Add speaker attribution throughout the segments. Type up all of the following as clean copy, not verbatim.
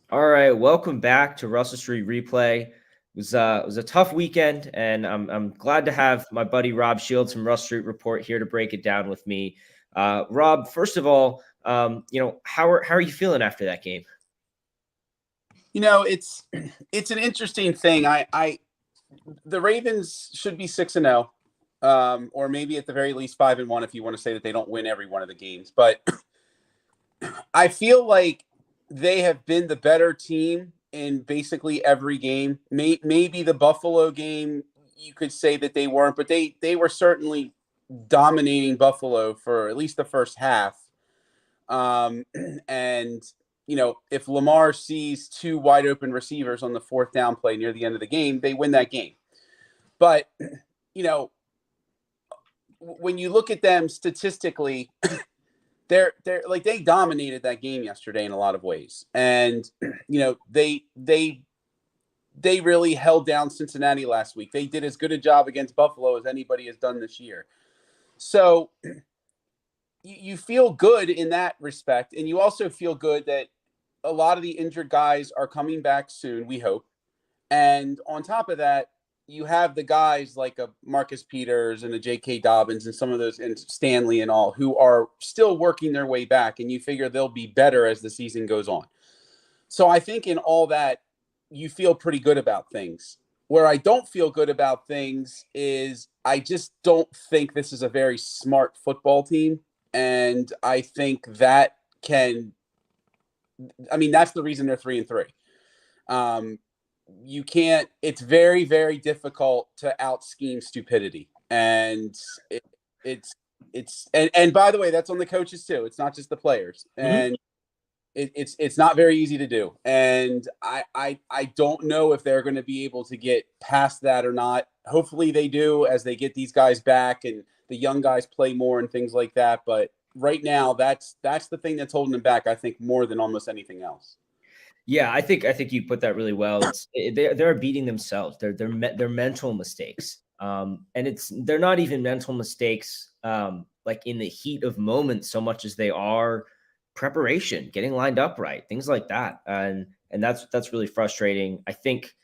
Speaker 1: All right, welcome back to Russell Street Replay. It was a tough weekend, and I'm glad to have my buddy Rob Shields from Russell Street Report here to break it down with me. Rob, first of all, how are you feeling after that game?
Speaker 2: It's an interesting thing. The Ravens should be 6-0, or maybe at the very least 5-1 if you want to say that they don't win every one of the games. But I feel like they have been the better team in basically every game. Maybe the Buffalo game, you could say that they weren't, but they were certainly dominating Buffalo for at least the first half. And if Lamar sees two wide open receivers on the fourth down play near the end of the game, they win that game. But when you look at them statistically, they're like they dominated that game yesterday in a lot of ways, and they really held down Cincinnati last week. They did as good a job against Buffalo as anybody has done this year. So you feel good in that respect, and you also feel good that a lot of the injured guys are coming back soon, we hope. And on top of that, you have the guys like a Marcus Peters and a J.K. Dobbins and some of those, and Stanley and all, who are still working their way back, and you figure they'll be better as the season goes on. So I think in all that, you feel pretty good about things. Where I don't feel good about things is I just don't think this is a very smart football team. And I think that's the reason they're 3-3. You can't, it's very, very difficult to out scheme stupidity. And and by the way, that's on the coaches too. It's not just the players. And it's not very easy to do. And I don't know if they're going to be able to get past that or not. Hopefully they do as they get these guys back and the young guys play more and things like that. But right now, that's the thing that's holding them back, I think, more than almost anything else.
Speaker 1: Yeah, I think you put that really well. They're beating themselves. They're mental mistakes, and they're not even mental mistakes like in the heat of moments so much as they are preparation, getting lined up right, things like that, and that's really frustrating. I think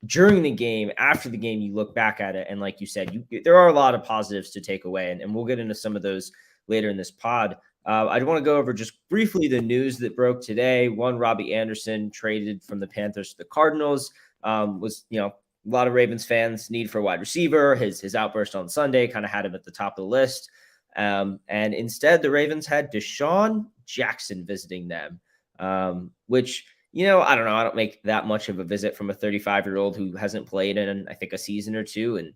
Speaker 1: during the game, after the game, you look back at it, and like you said, there are a lot of positives to take away, and we'll get into some of those later in this pod. I want to go over just briefly the news that broke today. One, Robbie Anderson traded from the Panthers to the Cardinals. Was a lot of Ravens fans' need for a wide receiver. His outburst on Sunday kind of had him at the top of the list. And instead, the Ravens had Deshaun Jackson visiting them, which, I don't know. I don't make that much of a visit from a 35-year-old who hasn't played in, I think, a season or two. And,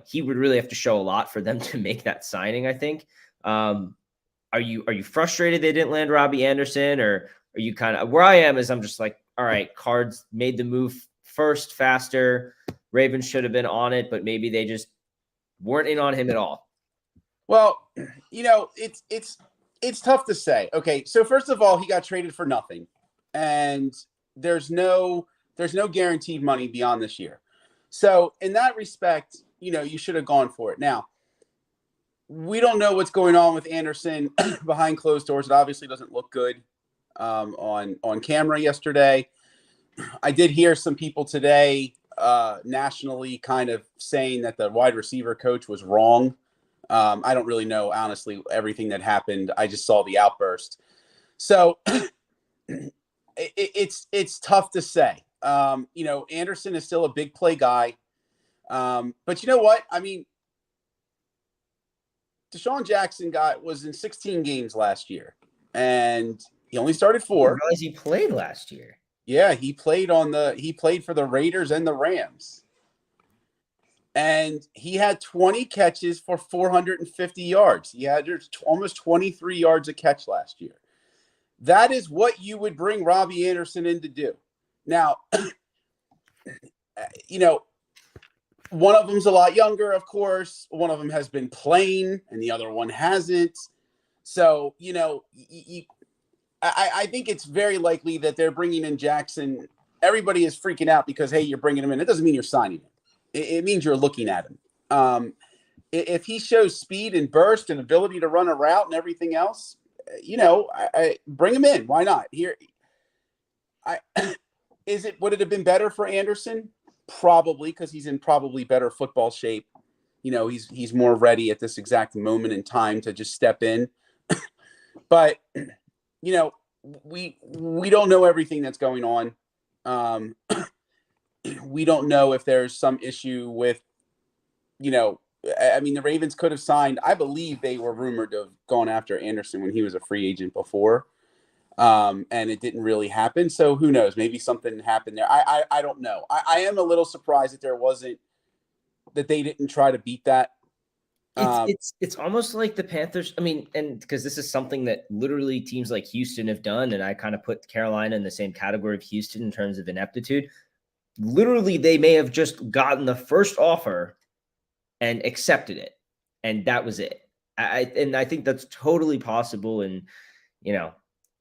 Speaker 1: he would really have to show a lot for them to make that signing, I think. Are you frustrated they didn't land Robbie Anderson, or are you kind of where I am? Is I'm just like, all right, Cards made the move first, faster. Ravens should have been on it, but maybe they just weren't in on him at all.
Speaker 2: Well, it's tough to say. Okay, so first of all, he got traded for nothing, and there's no guaranteed money beyond this year. So in that respect, you should have gone for it. Now, we don't know what's going on with Anderson behind closed doors. It obviously doesn't look good on camera yesterday. I did hear some people today nationally kind of saying that the wide receiver coach was wrong. I don't really know, honestly, everything that happened. I just saw the outburst. So it's tough to say. Anderson is still a big play guy. But you know what? I mean, Deshaun Jackson was in 16 games last year, and he only started 4.
Speaker 1: I realize he played last year.
Speaker 2: Yeah, he played for the Raiders and the Rams. And he had 20 catches for 450 yards. He had almost 23 yards a catch last year. That is what you would bring Robbie Anderson in to do. Now, one of them's a lot younger, of course. One of them has been playing, and the other one hasn't. So, I think it's very likely that they're bringing in Jackson. Everybody is freaking out because, hey, you're bringing him in. It doesn't mean you're signing him. It means you're looking at him. If he shows speed and burst and ability to run a route and everything else, bring him in. Why not? Here, I would it have been better for Anderson? Probably, because he's in probably better football shape. He's more ready at this exact moment in time to just step in. But we don't know everything that's going on. We don't know if there's some issue with, the Ravens could have signed. I believe they were rumored to have gone after Anderson when he was a free agent before. And it didn't really happen. So who knows? Maybe something happened there. I don't know. I am a little surprised that they didn't try to beat that.
Speaker 1: It's almost like the Panthers. I mean, and because this is something that literally teams like Houston have done, and I kind of put Carolina in the same category of Houston in terms of ineptitude. Literally, they may have just gotten the first offer and accepted it, and that was it. I think that's totally possible. And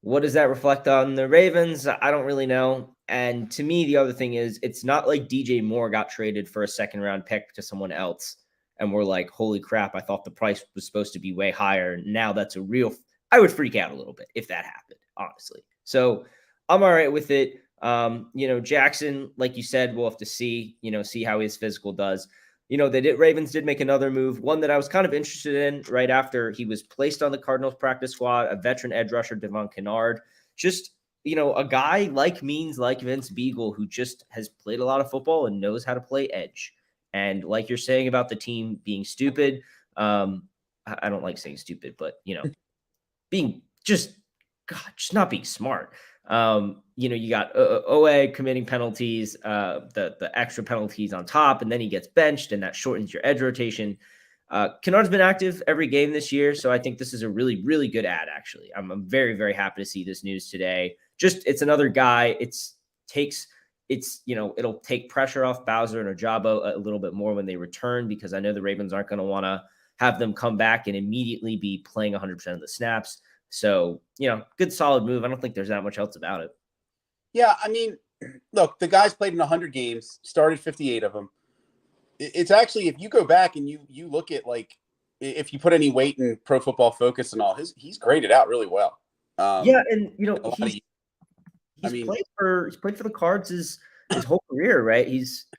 Speaker 1: what does that reflect on the Ravens? I don't really know. And to me, the other thing is, it's not like DJ Moore got traded for a second-round pick to someone else, and we're like, holy crap, I thought the price was supposed to be way higher. Now that's I would freak out a little bit if that happened, honestly. So I'm all right with it. Jackson, like you said, we'll have to see how his physical does. Ravens did make another move, one that I was kind of interested in right after he was placed on the Cardinals practice squad, a veteran edge rusher, Devon Kennard. Just, a guy like Vince Beagle, who just has played a lot of football and knows how to play edge. And like you're saying about the team being stupid, I don't like saying stupid, but, being just not being smart. You got OA committing penalties, the extra penalties on top, and then he gets benched, and that shortens your edge rotation. Kennard's been active every game this year, so I think this is a really, really good ad, actually. I'm very, very happy to see this news today. It's another guy. It'll take pressure off Bowser and Ojabo a little bit more when they return, because I know the Ravens aren't going to want to have them come back and immediately be playing 100% of the snaps. So, good solid move. I don't think there's that much else about it.
Speaker 2: Yeah, I mean, look, the guy's played in 100 games, started 58 of them. It's actually, if you go back and you look at, like, if you put any weight in Pro Football Focus and all, he's graded out really well.
Speaker 1: Yeah, and he's played for the Cards his whole career, right?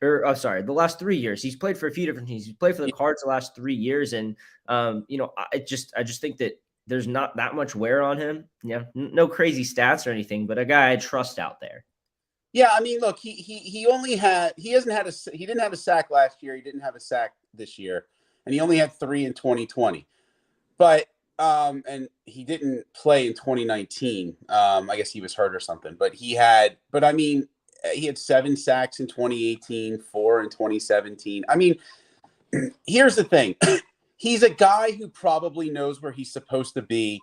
Speaker 1: The last 3 years. He's played for a few different teams. He's played for the Cards the last 3 years, and I just think that there's not that much wear on him. Yeah, no crazy stats or anything, but a guy I trust out there.
Speaker 2: Yeah, I mean, look, he didn't have a sack last year. He didn't have a sack this year, and he only had 3 in 2020. But and he didn't play in 2019. I guess he was hurt or something. But he had 7 sacks in 2018, 4 in 2017. I mean, here's the thing. He's a guy who probably knows where he's supposed to be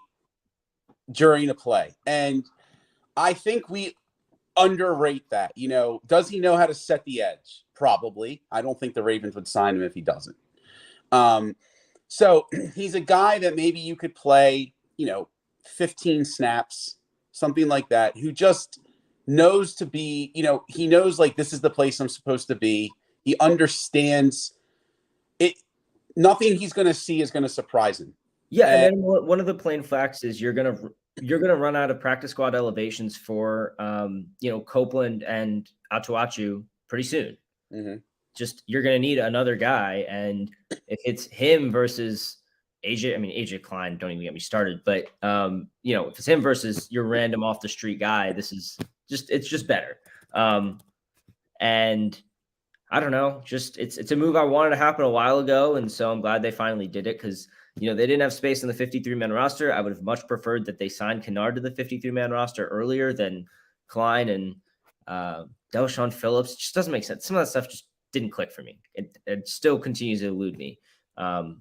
Speaker 2: during a play. And I think we underrate that. Does he know how to set the edge? Probably. I don't think the Ravens would sign him if he doesn't. So he's a guy that maybe you could play, 15 snaps, something like that, who just knows to be, he knows, like, this is the place I'm supposed to be. He understands it. Nothing he's going to see is going to surprise him.
Speaker 1: Yeah, and then one of the plain facts is you're gonna run out of practice squad elevations for Copeland and Atuachu pretty soon.
Speaker 2: Mm-hmm.
Speaker 1: Just you're gonna need another guy, and if it's him versus AJ Klein, don't even get me started. But if it's him versus your random off the street guy, it's just better. And I don't know, it's a move I wanted to happen a while ago, and so I'm glad they finally did it, because they didn't have space on the 53-man roster. I would have much preferred that they signed Kennard to the 53-man roster earlier than Klein and Delshon Phillips. It just doesn't make sense. Some of that stuff just didn't click for me. It still continues to elude me. But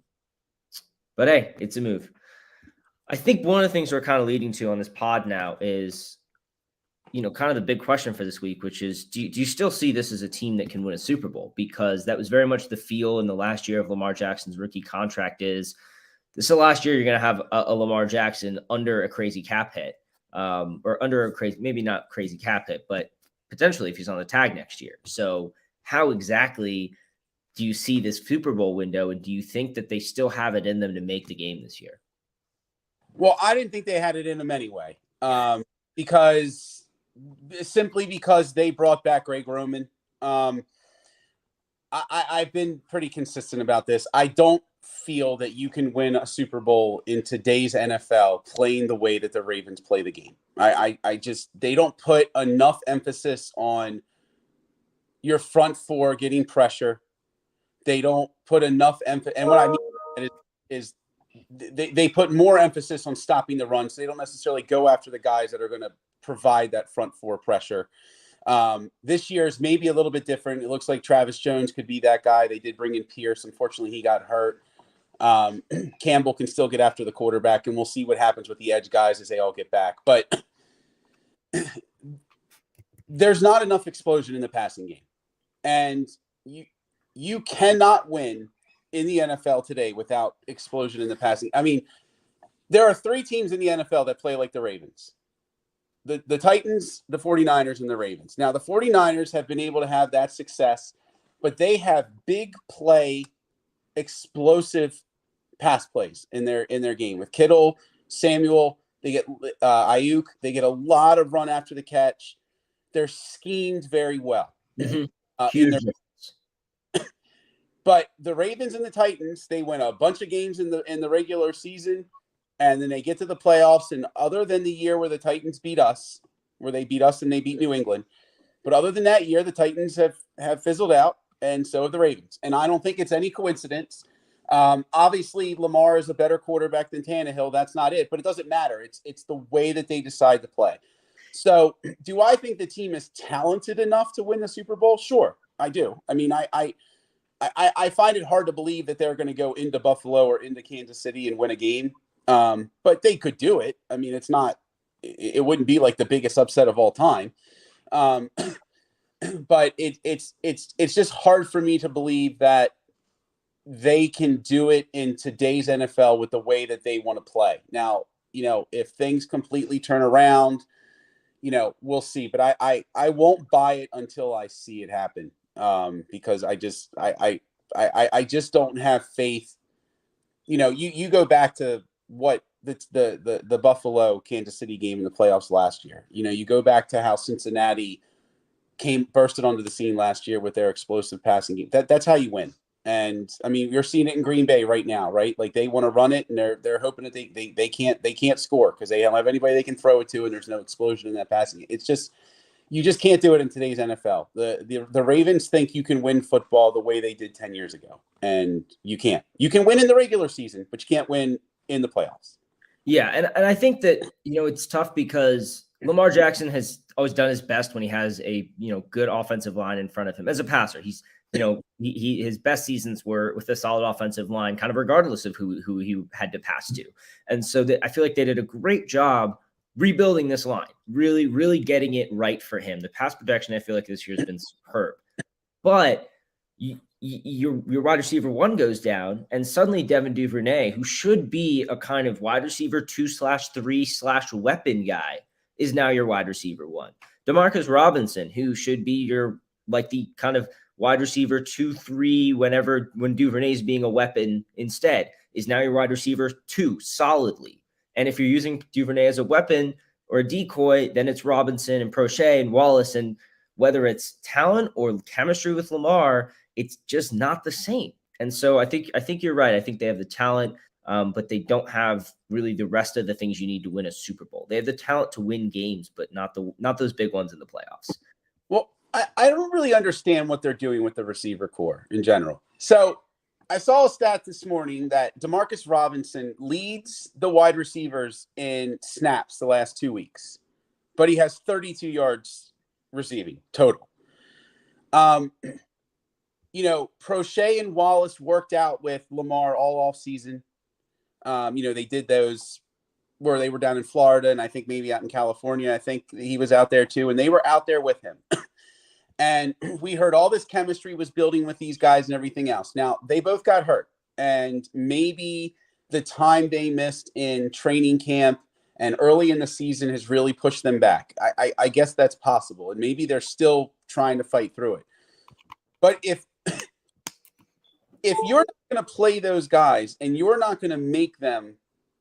Speaker 1: hey, it's a move. I think one of the things we're kind of leading to on this pod now is, kind of the big question for this week, which is, do you still see this as a team that can win a Super Bowl? Because that was very much the feel in the last year of Lamar Jackson's rookie contract. This is the last year you're going to have a Lamar Jackson under a crazy cap hit, or under a crazy, maybe not crazy cap hit, but potentially if he's on the tag next year. So how exactly do you see this Super Bowl window, and do you think that they still have it in them to make the game this year?
Speaker 2: Well, I didn't think they had it in them anyway, because simply because they brought back Greg Roman. I've been pretty consistent about this. I don't feel that you can win a Super Bowl in today's NFL playing the way that the Ravens play the game. I just, they don't put enough emphasis on your front four getting pressure. They don't put enough emphasis. And what I mean is they put more emphasis on stopping the run. So they don't necessarily go after the guys that are going to provide that front four pressure. This year is maybe a little bit different. It looks like Travis Jones could be that guy. They did bring in Pierce. Unfortunately, he got hurt. Campbell can still get after the quarterback, and we'll see what happens with the edge guys as they all get back. But there's not enough explosion in the passing game. And you cannot win in the NFL today without explosion in the passing. I mean, there are 3 teams in the NFL that play like the Ravens. The Titans, the 49ers, and the Ravens. Now, the 49ers have been able to have that success, but they have big play, explosive pass plays in their game. With Kittle, Samuel, they get Ayuk. They get a lot of run after the catch. They're schemed very well.
Speaker 1: Mm-hmm.
Speaker 2: But the Ravens and the Titans, they win a bunch of games in the regular season, and then they get to the playoffs. And other than the year where the Titans beat us, where they beat us and they beat New England, but other than that year, the Titans have fizzled out, and so have the Ravens. And I don't think it's any coincidence. Obviously, Lamar is a better quarterback than Tannehill. That's not it, but it doesn't matter. It's the way that they decide to play. So, do I think the team is talented enough to win the Super Bowl? Sure, I do. I mean, I find it hard to believe that they're going to go into Buffalo or into Kansas City and win a game. But they could do it. I mean, it wouldn't be like the biggest upset of all time. But it's just hard for me to believe that they can do it in today's NFL with the way that they want to play. Now, if things completely turn around, we'll see. But I won't buy it until I see it happen. Because I just don't have faith. You go back to what the Buffalo Kansas City game in the playoffs last year. You go back to how Cincinnati bursted onto the scene last year with their explosive passing game. That's how you win. And I mean, you're seeing it in Green Bay right now, right? Like they want to run it, and they're hoping that they can't score because they don't have anybody they can throw it to, and there's no explosion in that passing game. It's just, you just can't do it in today's NFL. The Ravens think you can win football the way they did 10 years ago, and you can't. You can win in the regular season, but you can't win in the playoffs.
Speaker 1: Yeah, and I think that it's tough because Lamar Jackson has always done his best when he has a good offensive line in front of him as a passer. He's his best seasons were with a solid offensive line, kind of regardless of who he had to pass to. And so I feel like they did a great job rebuilding this line, really, really getting it right for him. The pass protection, I feel like this year has been superb. But your wide receiver 1 goes down, and suddenly Devin Duvernay, who should be a kind of wide receiver 2/3/weapon guy, is now your wide receiver 1. Demarcus Robinson, who should be the kind of wide receiver 2-3 when Duvernay is being a weapon instead, is now your wide receiver 2 solidly. And if you're using Duvernay as a weapon or a decoy, then it's Robinson and Prochet and Wallace. And whether it's talent or chemistry with Lamar, it's just not the same. And so I think you're right. I think they have the talent, but they don't have really the rest of the things you need to win a Super Bowl. They have the talent to win games, but not those big ones in the playoffs.
Speaker 2: Well, I don't really understand what they're doing with the receiver core in general. So I saw a stat this morning that Demarcus Robinson leads the wide receivers in snaps the last 2 weeks, but he has 32 yards receiving total. Prochet and Wallace worked out with Lamar all off season. They did those where they were down in Florida, and I think maybe out in California. I think he was out there too, and they were out there with him. And we heard all this chemistry was building with these guys and everything else. Now, they both got hurt, and maybe the time they missed in training camp and early in the season has really pushed them back. I guess that's possible, and maybe they're still trying to fight through it. But if you're not going to play those guys and you're not going to make them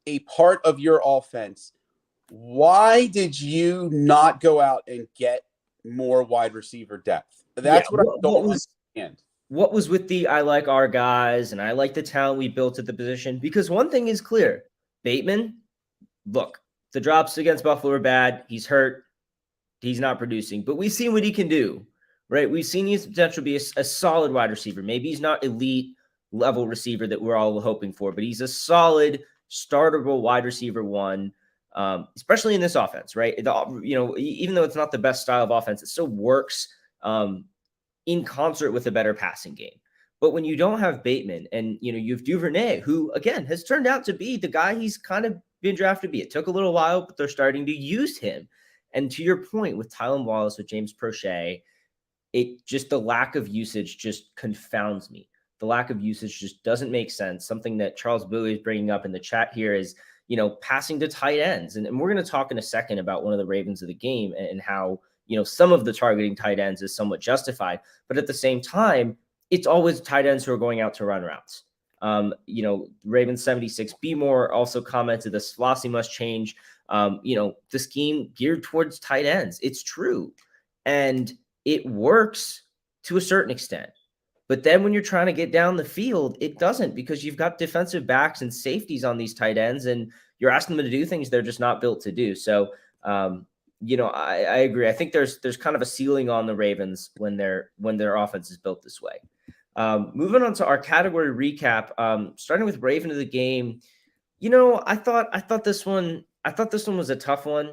Speaker 2: a part of your offense, Why did you not go out and get more wide receiver depth?
Speaker 1: Yeah.
Speaker 2: That's what I don't understand.
Speaker 1: What was with the I like our guys and I like the talent we built at the position? Because one thing is clear, Bateman, look, the drops against Buffalo are bad. He's hurt. He's not producing, but we've seen what he can do, right? We've seen his potential be a solid wide receiver. Maybe he's not elite level receiver that we're all hoping for, but he's a solid startable wide receiver one, especially in this offense, right? Even though it's not the best style of offense, it still works in concert with a better passing game. But when you don't have Bateman and you have Duvernay, who again has turned out to be the guy he's kind of been drafted to be. It took a little while, but they're starting to use him. And to your point with Tylan Wallace, with James Prochet, the lack of usage just confounds me. The lack of usage just doesn't make sense. Something that Charles Bowie is bringing up in the chat here is, passing to tight ends. And we're going to talk in a second about one of the Ravens of the game and how, some of the targeting tight ends is somewhat justified. But at the same time, it's always tight ends who are going out to run routes. Ravens 76 Be More also commented this philosophy must change. The scheme geared towards tight ends. It's true. And it works to a certain extent. But then when you're trying to get down the field, it doesn't, because you've got defensive backs and safeties on these tight ends, and you're asking them to do things they're just not built to do. So, I agree. I think there's kind of a ceiling on the Ravens when their offense is built this way. Moving on to our category recap, starting with Raven of the game. I thought this one was a tough one.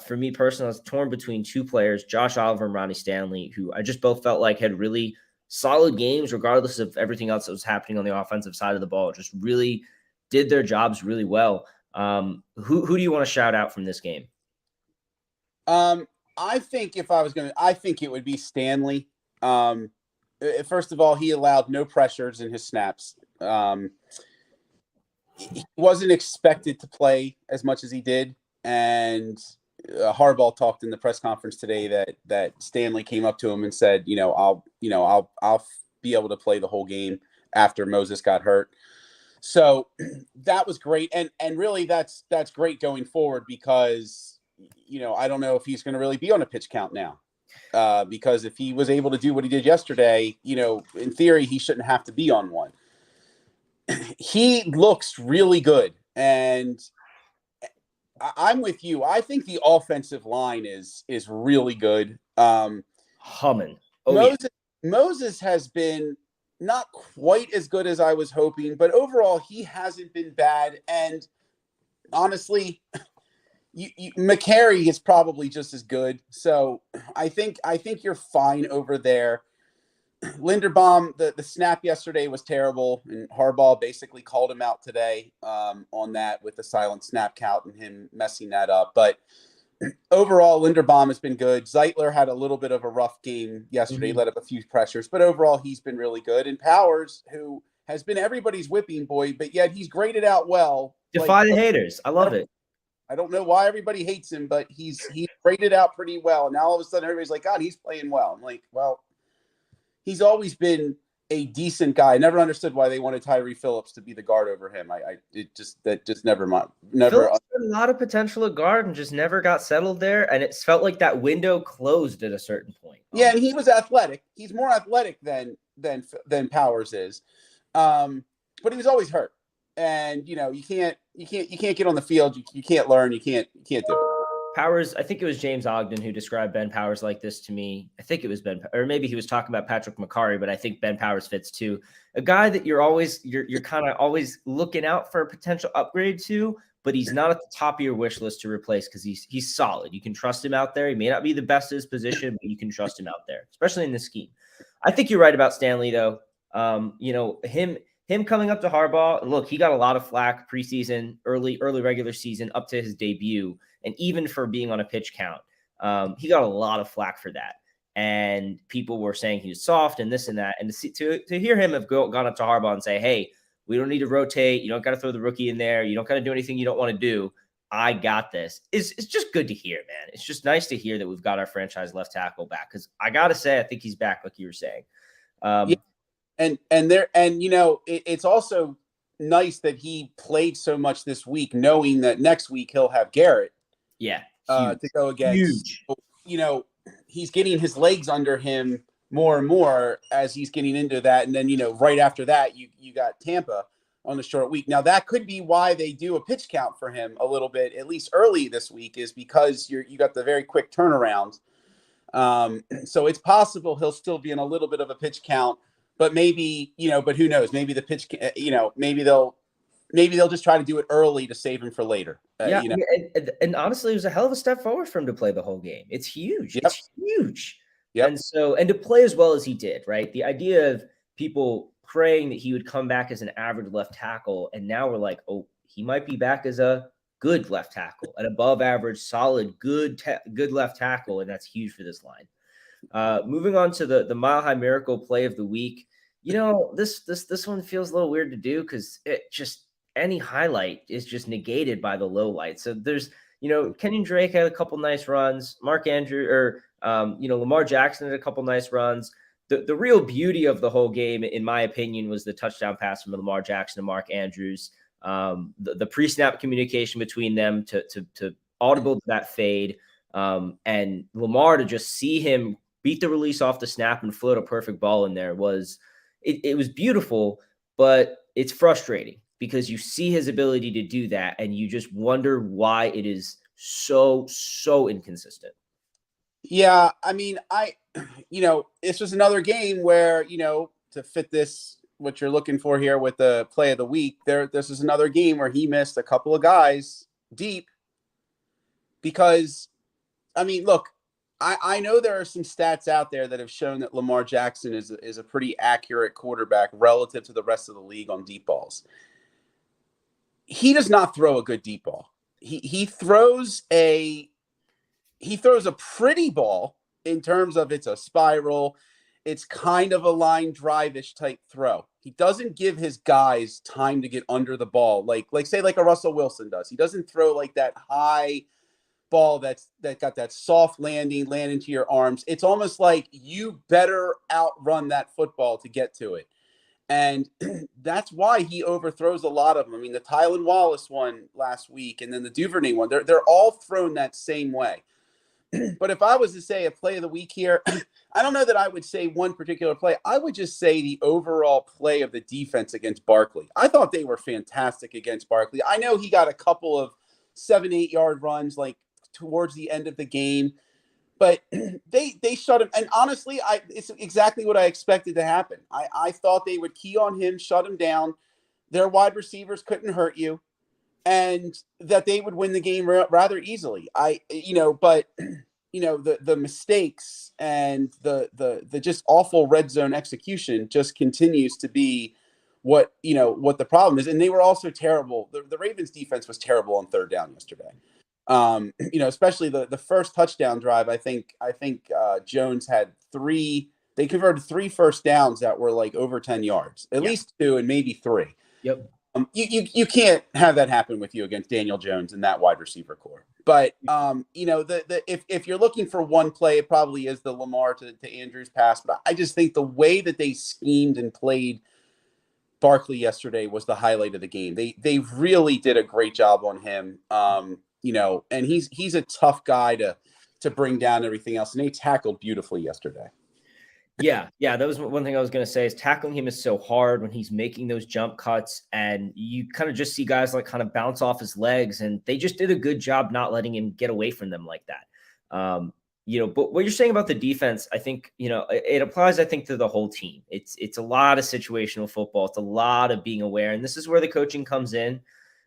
Speaker 1: For me personally, I was torn between two players, Josh Oliver and Ronnie Stanley, who I just both felt like had really solid games, regardless of everything else that was happening on the offensive side of the ball. Just really did their jobs really well. Who do you want to shout out from this game?
Speaker 2: I think I think it would be Stanley. First of all, he allowed no pressures in his snaps. He wasn't expected to play as much as he did, and Harbaugh talked in the press conference today that Stanley came up to him and said, I'll be able to play the whole game after Moses got hurt. So that was great, and really that's great going forward, because I don't know if he's going to really be on a pitch count now. Because if he was able to do what he did yesterday, in theory, he shouldn't have to be on one. He looks really good. And I'm with you. I think the offensive line is really good.
Speaker 1: Humming.
Speaker 2: Moses has been not quite as good as I was hoping, but overall, he hasn't been bad. And honestly, McCary is probably just as good. So I think you're fine over there. Linderbaum, the snap yesterday was terrible, and Harbaugh basically called him out today on that with the silent snap count and him messing that up. But overall, Linderbaum has been good. Zeitler had a little bit of a rough game yesterday, let up a few pressures, but overall he's been really good. And Powers, who has been everybody's whipping boy, but yet he's graded out well.
Speaker 1: Defy the haters. I love it.
Speaker 2: I don't know why everybody hates him, but he's graded out pretty well. And now all of a sudden everybody's like, God, he's playing well. I'm like, well, he's always been a decent guy. I never understood why they wanted Tyree Phillips to be the guard over him. That just never.
Speaker 1: Phillips had a lot of potential at guard and just never got settled there. And it felt like that window closed at a certain point.
Speaker 2: Yeah, and he was athletic. He's more athletic than Powers is, but he was always hurt. And you can't get on the field. You can't learn. You can't do it.
Speaker 1: Powers, I think it was James Ogden who described Ben Powers like this to me. I think it was Ben, or maybe he was talking about Patrick McCarry, but I think Ben Powers fits too. A guy that you're kind of always looking out for a potential upgrade to, but he's not at the top of your wish list to replace because he's solid. You can trust him out there. He may not be the best at his position, but you can trust him out there, especially in this scheme. I think you're right about Stanley though. Him coming up to Harbaugh, look, he got a lot of flack preseason, early regular season up to his debut. And even for being on a pitch count, he got a lot of flack for that. And people were saying he was soft and this and that. And to hear him have gone up to Harbaugh and say, hey, we don't need to rotate. You don't got to throw the rookie in there. You don't got to do anything you don't want to do. I got this. It's just good to hear, man. It's just nice to hear that we've got our franchise left tackle back. Because I got to say, I think he's back, like you were saying.
Speaker 2: Yeah. It's also nice that he played so much this week, knowing that next week he'll have Garrett.
Speaker 1: Yeah, huge.
Speaker 2: To go against.
Speaker 1: Huge.
Speaker 2: You know, he's getting his legs under him more and more as he's getting into that. And then, you know, right after that, you got Tampa on the short week. Now, that could be why they do a pitch count for him a little bit, at least early this week, is because you got the very quick turnaround. So it's possible he'll still be in a little bit of a pitch count, but maybe, you know, but who knows? Maybe the pitch, you know, maybe they'll just try to do it early to save him for later.
Speaker 1: Yeah,
Speaker 2: You know,
Speaker 1: and honestly, it was a hell of a step forward for him to play the whole game. It's huge.
Speaker 2: yep,
Speaker 1: It's huge.
Speaker 2: yep.
Speaker 1: And so, and to play as well as he did, right? The idea of people praying that he would come back as an average left tackle, and now we're like, oh, he might be back as a good left tackle, an above average, solid, good left tackle, and that's huge for this line. Moving on to the Mile High Miracle play of the week. You know, this one feels a little weird to do because it just any highlight is just negated by the low light. So there's, you know, Kenyon Drake had a couple nice runs. Mark Andrew or you know, Lamar Jackson had a couple nice runs. The real beauty of the whole game, in my opinion, was the touchdown pass from Lamar Jackson and Mark Andrews. The pre-snap communication between them to audible to that fade, and Lamar to just see him beat the release off the snap and float a perfect ball in there was it was beautiful, but it's frustrating because you see his ability to do that and you just wonder why it is so inconsistent.
Speaker 2: Yeah, I mean, you know, it's just another game where, you know, to fit this, what you're looking for here with the play of the week, this is another game where he missed a couple of guys deep because, I mean, look, I know there are some stats out there that have shown that Lamar Jackson is a pretty accurate quarterback relative to the rest of the league on deep balls. He does not throw a good deep ball. He throws a pretty ball in terms of it's a spiral. It's kind of a line drive-ish type throw. He doesn't give his guys time to get under the ball, like say like a Russell Wilson does. He doesn't throw like that high ball that got that soft land into your arms. It's almost like you better outrun that football to get to it. And that's why he overthrows a lot of them. I mean, the Tylan Wallace one last week and then the Duvernay one, they're all thrown that same way. But if I was to say a play of the week here, I don't know that I would say one particular play. I would just say the overall play of the defense against Barkley. I thought they were fantastic against Barkley. I know he got a couple of 7-8 yard runs like towards the end of the game, but they shut him. And honestly, it's exactly what I expected to happen. I thought they would key on him, shut him down. Their wide receivers couldn't hurt you, and that they would win the game rather easily. But the mistakes and the just awful red zone execution just continues to be what the problem is. And they were also terrible. The Ravens defense was terrible on third down yesterday. Especially the first touchdown drive. I think Jones had they converted 3 first downs that were like over 10 yards, at least 2 and maybe 3.
Speaker 1: Yep.
Speaker 2: You can't have that happen with you against Daniel Jones and that wide receiver core. But if you're looking for one play, it probably is the Lamar to Andrews pass. But I just think the way that they schemed and played Barkley yesterday was the highlight of the game. They really did a great job on him. And he's a tough guy to bring down everything else. And they tackled beautifully yesterday.
Speaker 1: Yeah. That was one thing I was going to say is tackling him is so hard when he's making those jump cuts and you kind of just see guys like kind of bounce off his legs and they just did a good job not letting him get away from them like that. But what you're saying about the defense, I think, it applies, I think, to the whole team. It's a lot of situational football. It's a lot of being aware. And this is where the coaching comes in.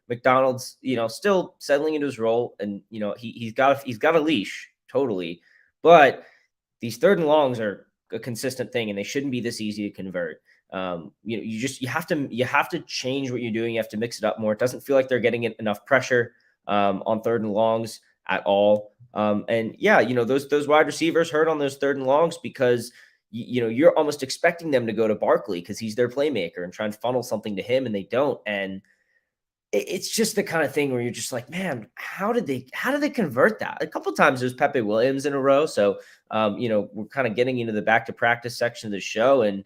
Speaker 1: McDonald's, still settling into his role and, he's got a leash totally, but these third and longs are a consistent thing and they shouldn't be this easy to convert. You have to change what you're doing. You have to mix it up more. It doesn't feel like they're getting enough pressure on third and longs at all. Those wide receivers hurt on those third and longs because you're almost expecting them to go to Barkley because he's their playmaker and try and funnel something to him and they don't. And it's just the kind of thing where you're just like, man, how did they convert that? A couple of times there's Pepe Williams in a row. So, we're kind of getting into the back to practice section of the show. And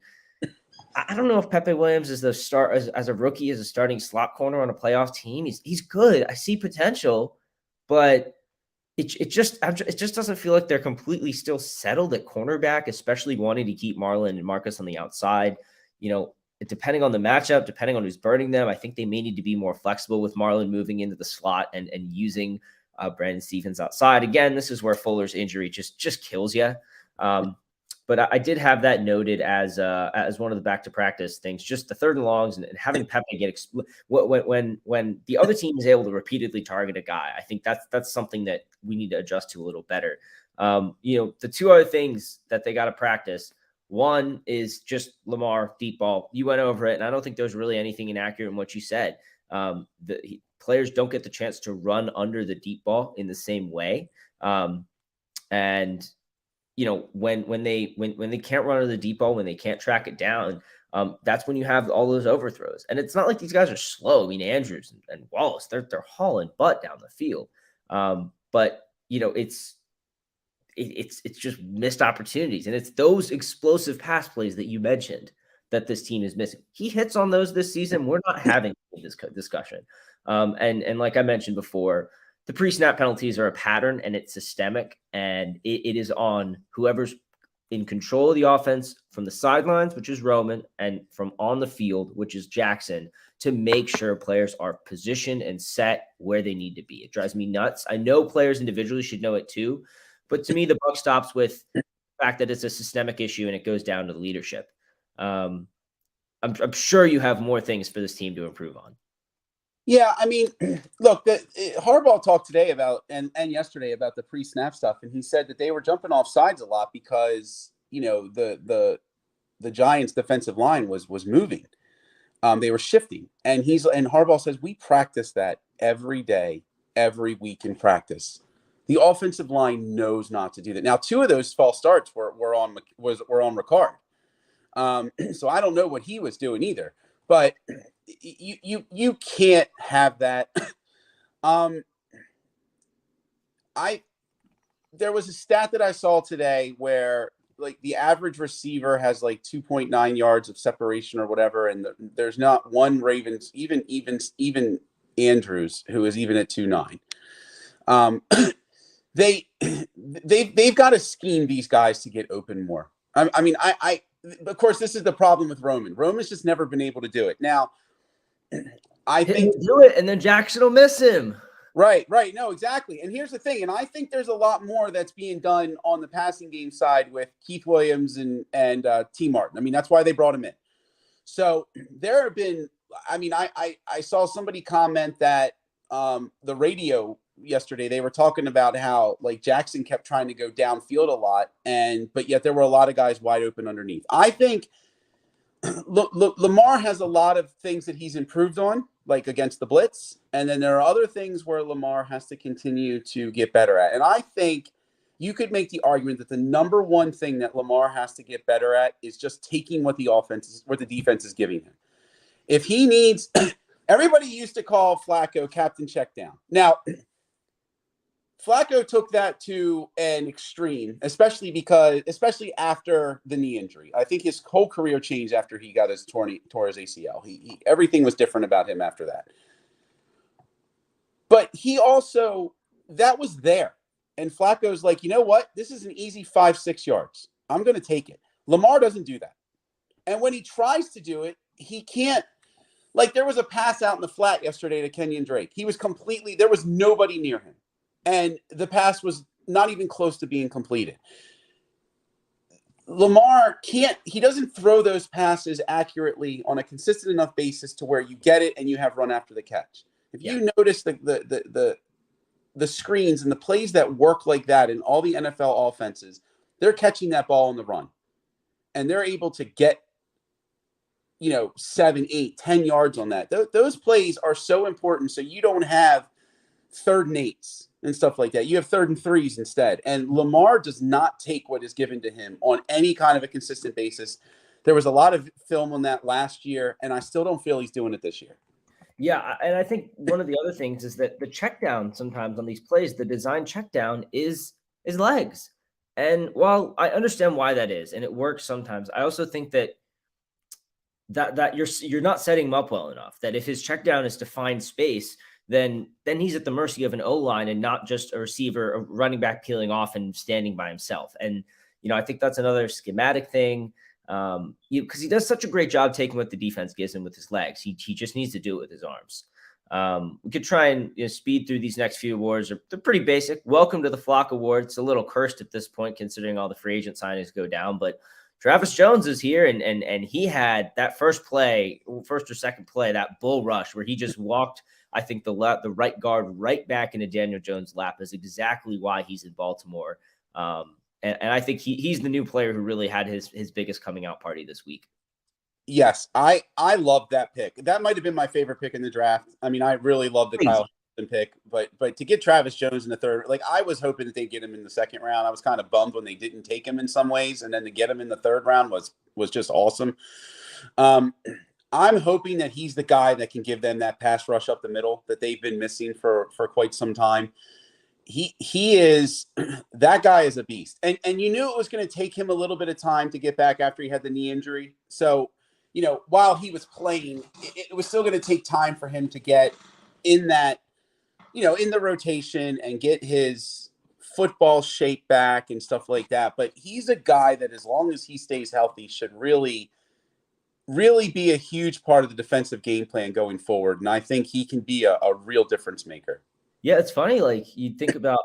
Speaker 1: I don't know if Pepe Williams is the start as a rookie, as a starting slot corner on a playoff team. He's good. I see potential, but it just doesn't feel like they're completely still settled at cornerback, especially wanting to keep Marlon and Marcus on the outside. You know, depending on the matchup, depending on who's burning them, I think they may need to be more flexible with Marlon moving into the slot and using Brandon Stephens outside. Again, this is where Fuller's injury just kills you. But I did have that noted as one of the back to practice things, just the third and longs and having Pepe get when the other team is able to repeatedly target a guy. I think that's something that we need to adjust to a little better. The two other things that they got to practice. One is just Lamar deep ball. You went over it, and I don't think there's really anything inaccurate in what you said. Players don't get the chance to run under the deep ball in the same way, and when they can't run under the deep ball, when they can't track it down, that's when you have all those overthrows. And it's not like these guys are slow. I mean, Andrews and Wallace, they're hauling butt down the field. But it's just missed opportunities, and it's those explosive pass plays that you mentioned that this team is missing. He hits on those this season. We're not having this discussion. And like I mentioned before, the pre-snap penalties are a pattern, and it's systemic, and it is on whoever's in control of the offense from the sidelines, which is Roman, and from on the field, which is Jackson, to make sure players are positioned and set where they need to be. It drives me nuts. I know players individually should know it too, but to me, the buck stops with the fact that it's a systemic issue and it goes down to the leadership. I'm sure you have more things for this team to improve on.
Speaker 2: Yeah, I mean, look, Harbaugh talked today about and yesterday about the pre-snap stuff, and he said that they were jumping off sides a lot because the Giants' defensive line was moving, they were shifting, and Harbaugh says we practice that every day, every week in practice. The offensive line knows not to do that. Now, 2 of those false starts were on Ricard, so I don't know what he was doing either, but. You can't have that. There was a stat that I saw today where like the average receiver has like 2.9 yards of separation or whatever, and there's not one Ravens, even Andrews, who is even at 2.9. They've got to scheme these guys to get open more. I mean, of course, this is the problem with Roman. Roman's just never been able to do it. Now, I think
Speaker 1: he'll do it, and then Jackson will miss him.
Speaker 2: Right. No, exactly. And here's the thing, and I think there's a lot more that's being done on the passing game side with Keith Williams and T. Martin. I mean, that's why they brought him in. So there have been. I mean, I saw somebody comment that the radio yesterday, they were talking about how like Jackson kept trying to go downfield a lot, but yet there were a lot of guys wide open underneath. I think Lamar has a lot of things that he's improved on, like against the blitz. And then there are other things where Lamar has to continue to get better at. And I think you could make the argument that the number one thing that Lamar has to get better at is just taking what the defense is giving him. If he needs, everybody used to call Flacco Captain Checkdown. Now, Flacco took that to an extreme, especially after the knee injury. I think his whole career changed after he got tore his ACL. Everything was different about him after that. But he also, that was there. And Flacco's like, you know what? This is an easy 5-6 yards. I'm going to take it. Lamar doesn't do that. And when he tries to do it, he can't. Like there was a pass out in the flat yesterday to Kenyon Drake. There was nobody near him. And the pass was not even close to being completed. Lamar he doesn't throw those passes accurately on a consistent enough basis to where you get it and you have run after the catch. If you notice the screens and the plays that work like that in all the NFL offenses, they're catching that ball on the run. And they're able to get 7, 8, 10 yards on that. Those plays are so important. So you don't have 3rd and 8s and stuff like that. You have 3rd and 3s instead. And Lamar does not take what is given to him on any kind of a consistent basis. There was a lot of film on that last year, and I still don't feel he's doing it this year.
Speaker 1: Yeah, and I think one of the other things is that the check down sometimes on these plays, the design check down is legs. And while I understand why that is, and it works sometimes, I also think that you're not setting him up well enough. That if his check down is to find space, then he's at the mercy of an O-line and not just a receiver, a running back peeling off and standing by himself. And, I think that's another schematic thing. Because he does such a great job taking what the defense gives him with his legs. He just needs to do it with his arms. We could try and speed through these next few awards. They're pretty basic. Welcome to the Flock Award. It's a little cursed at this point, considering all the free agent signings go down. But Travis Jones is here, and he had that first or second play, that bull rush where he just walked, I think, the right guard right back into Daniel Jones' lap is exactly why he's in Baltimore. And I think he's the new player who really had his biggest coming out party this week.
Speaker 2: Yes, I love that pick. That might have been my favorite pick in the draft. I mean, I really love the Kyle Hamilton pick, but to get Travis Jones in the third, like I was hoping that they'd get him in the second round. I was kind of bummed when they didn't take him in some ways, and then to get him in the third round was just awesome. I'm hoping that he's the guy that can give them that pass rush up the middle that they've been missing for quite some time. He is that guy is a beast, and you knew it was going to take him a little bit of time to get back after he had the knee injury. So, while he was playing, it was still going to take time for him to get in that, in the rotation and get his football shape back and stuff like that. But he's a guy that, as long as he stays healthy, should really, really be a huge part of the defensive game plan going forward. And I think he can be a real difference maker.
Speaker 1: Yeah, it's funny. Like you think about,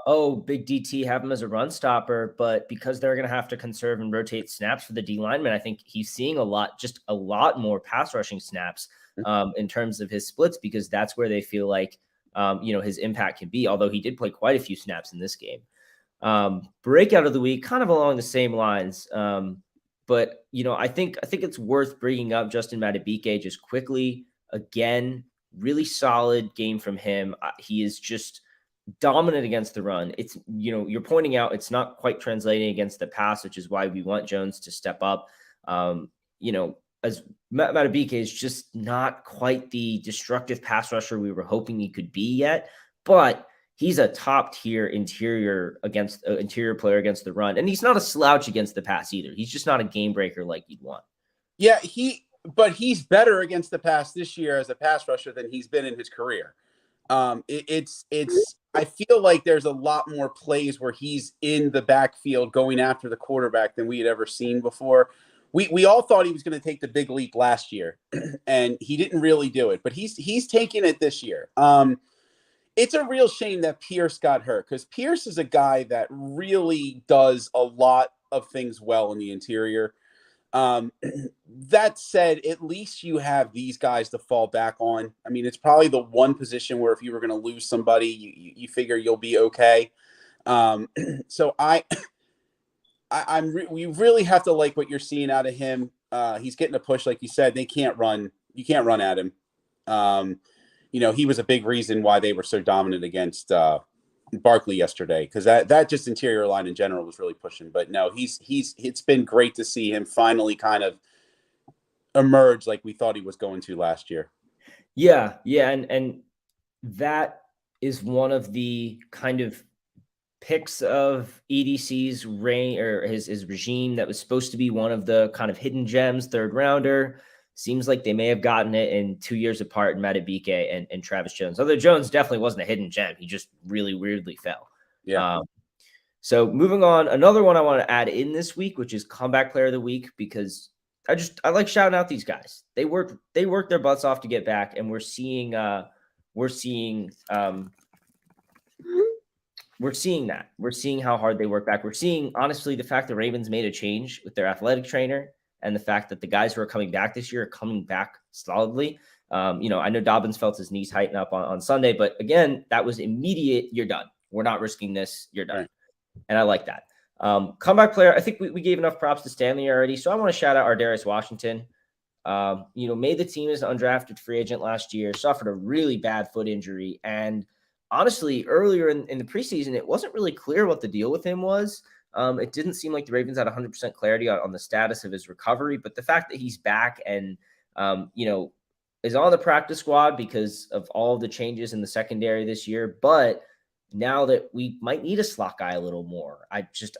Speaker 1: big DT, have him as a run stopper, but because they're going to have to conserve and rotate snaps for the D lineman, I think he's seeing a lot more pass rushing snaps in terms of his splits, because that's where they feel like, his impact can be. Although he did play quite a few snaps in this game. Breakout of the week, kind of along the same lines. But I think it's worth bringing up Justin Madubuike just quickly again. Really solid game from him. He is just dominant against the run. It's, you're pointing out it's not quite translating against the pass, which is why we want Jones to step up. As Madubuike is just not quite the destructive pass rusher we were hoping he could be yet, but he's a top tier interior player against the run. And he's not a slouch against the pass either. He's just not a game breaker like you'd want.
Speaker 2: Yeah, but he's better against the pass this year as a pass rusher than he's been in his career. It's I feel like there's a lot more plays where he's in the backfield going after the quarterback than we had ever seen before. We all thought he was going to take the big leap last year, and he didn't really do it, but he's taking it this year. It's a real shame that Pierce got hurt, because Pierce is a guy that really does a lot of things well in the interior. That said, at least you have these guys to fall back on. I mean, it's probably the one position where if you were going to lose somebody, you figure you'll be okay. So we really have to like what you're seeing out of him. He's getting a push, like you said. They can't run. You can't run at him. He was a big reason why they were so dominant against Barkley yesterday, because that just interior line in general was really pushing. But no, it's been great to see him finally kind of emerge like we thought he was going to last year.
Speaker 1: Yeah, and that is one of the kind of picks of EDC's reign, or his regime, that was supposed to be one of the kind of hidden gems, third rounder. Seems like they may have gotten it in 2 years apart in Madubuike and Travis Jones. Although Jones definitely wasn't a hidden gem. He just really weirdly fell.
Speaker 2: Yeah.
Speaker 1: So moving on, another one I want to add in this week, which is comeback player of the week, because I like shouting out these guys. They worked their butts off to get back, and we're seeing that. We're seeing how hard they work back. We're seeing, honestly, the fact the Ravens made a change with their athletic trainer, and the fact that the guys who are coming back this year are coming back solidly. I know Dobbins felt his knees tighten up on Sunday, but again, that was immediate. You're done. We're not risking this. You're done. Right. And I like that. Comeback player, I think we gave enough props to Stanley already, so I want to shout out Ardarius Washington. Made the team as an undrafted free agent last year, suffered a really bad foot injury, and honestly, earlier in the preseason, it wasn't really clear what the deal with him was. It didn't seem like the Ravens had 100% clarity on the status of his recovery, but the fact that he's back and, is on the practice squad because of all the changes in the secondary this year. But now that we might need a slot guy a little more,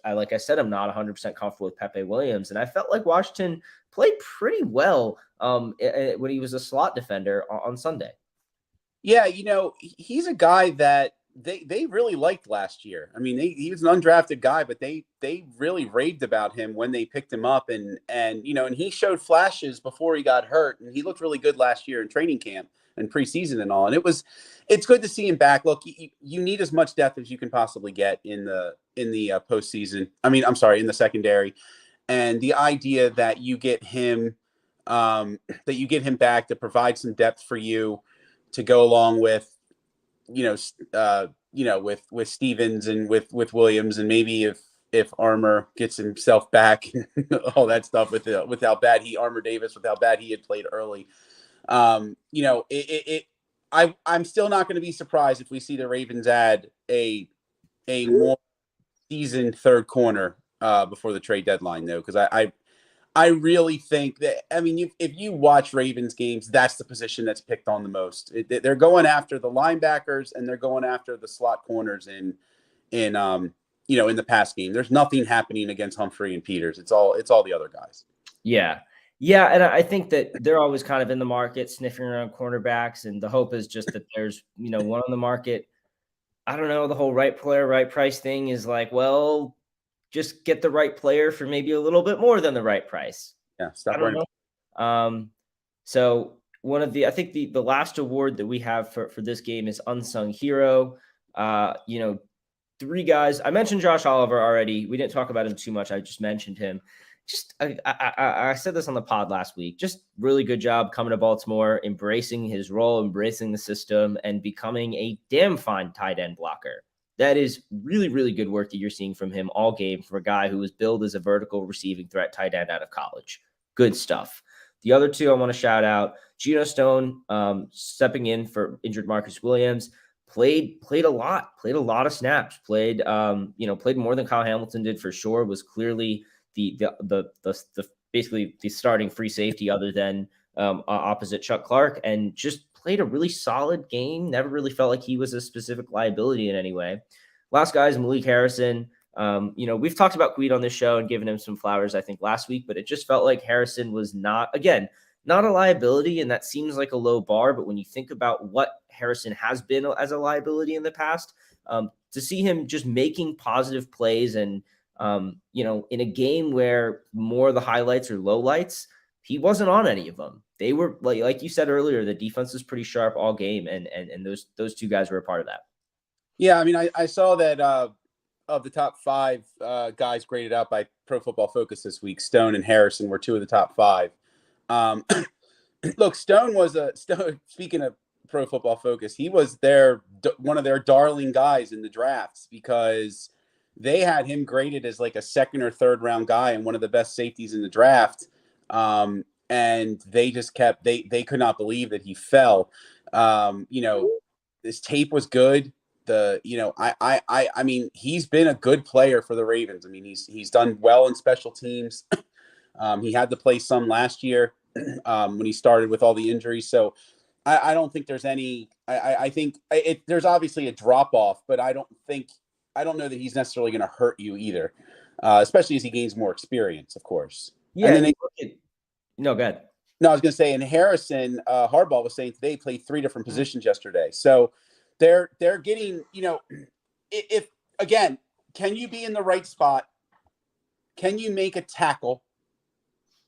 Speaker 1: like I said, I'm not 100% comfortable with Pepe Williams. And I felt like Washington played pretty well when he was a slot defender on Sunday.
Speaker 2: Yeah, he's a guy that they really liked last year. I mean, he was an undrafted guy, but they really raved about him when they picked him up, and he showed flashes before he got hurt, and he looked really good last year in training camp and preseason and all. And it's good to see him back. Look, you need as much depth as you can possibly get in the postseason. I mean, I'm sorry, in the secondary, and the idea that you get him back to provide some depth for you to go along with, with Stevens and with Williams, and maybe if Armour gets himself back, all that stuff with how bad Armour Davis, with how bad he had played early. I'm still not going to be surprised if we see the Ravens add a more seasoned third corner before the trade deadline, though, because I really think that, I mean, if you watch Ravens games, that's the position that's picked on the most. They're going after the linebackers, and they're going after the slot corners in the pass game. There's nothing happening against Humphrey and Peters. It's all the other guys.
Speaker 1: Yeah. Yeah. And I think that they're always kind of in the market sniffing around cornerbacks. And the hope is just that there's, one on the market. I don't know. The whole right player, right price thing is like, well, just get the right player for maybe a little bit more than the right price.
Speaker 2: Yeah. Stop
Speaker 1: I don't
Speaker 2: running.
Speaker 1: know. So I think the last award that we have for this game is Unsung Hero. Three guys. I mentioned Josh Oliver already. We didn't talk about him too much. I just mentioned him. I said this on the pod last week. Just really good job coming to Baltimore, embracing his role, embracing the system, and becoming a damn fine tight end blocker. That is really, really good work that you're seeing from him all game for a guy who was billed as a vertical receiving threat tight end out of college. Good stuff. The other two I want to shout out, Geno Stone stepping in for injured Marcus Williams, played a lot of snaps, played more than Kyle Hamilton did for sure, was clearly the basically the starting free safety other than opposite Chuck Clark, and just played a really solid game. Never really felt like he was a specific liability in any way. Last guy is Malik Harrison. We've talked about Queed on this show and given him some flowers, I think, last week, but it just felt like Harrison was not a liability, and that seems like a low bar. But when you think about what Harrison has been as a liability in the past, to see him just making positive plays and, in a game where more of the highlights are lowlights, he wasn't on any of them. They were like you said earlier, the defense was pretty sharp all game, and those two guys were a part of that.
Speaker 2: Yeah, I mean, I saw that of the top five guys graded out by Pro Football Focus this week, Stone and Harrison were two of the top five. Look, Stone, speaking of Pro Football Focus, he was one of their darling guys in the drafts, because they had him graded as like a second or third round guy and one of the best safeties in the draft. And they just they could not believe that he fell. His tape was good. I mean, he's been a good player for the Ravens. I mean, he's done well in special teams. He had to play some last year when he started with all the injuries. So I don't think there's any. I think there's obviously a drop off, but I don't know that he's necessarily going to hurt you either, especially as he gains more experience, of course.
Speaker 1: Yeah.
Speaker 2: And then
Speaker 1: no, go ahead.
Speaker 2: No, I was going to say, and Harrison, Harbaugh was saying today, played three different positions yesterday. So they're getting, if again, can you be in the right spot? Can you make a tackle?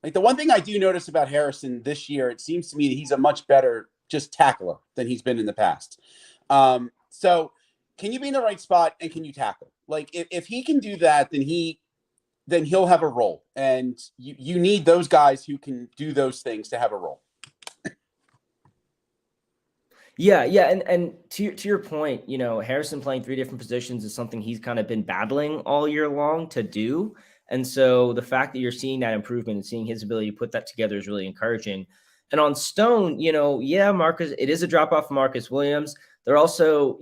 Speaker 2: Like, the one thing I do notice about Harrison this year, it seems to me that he's a much better just tackler than he's been in the past. So can you be in the right spot, and can you tackle? Like, if he can do that, then he'll have a role. And you need those guys who can do those things to have a role.
Speaker 1: Yeah. And to your point, Harrison playing three different positions is something he's kind of been battling all year long to do. And so the fact that you're seeing that improvement and seeing his ability to put that together is really encouraging. And on Stone, Marcus, it is a drop off of Marcus Williams. They're also,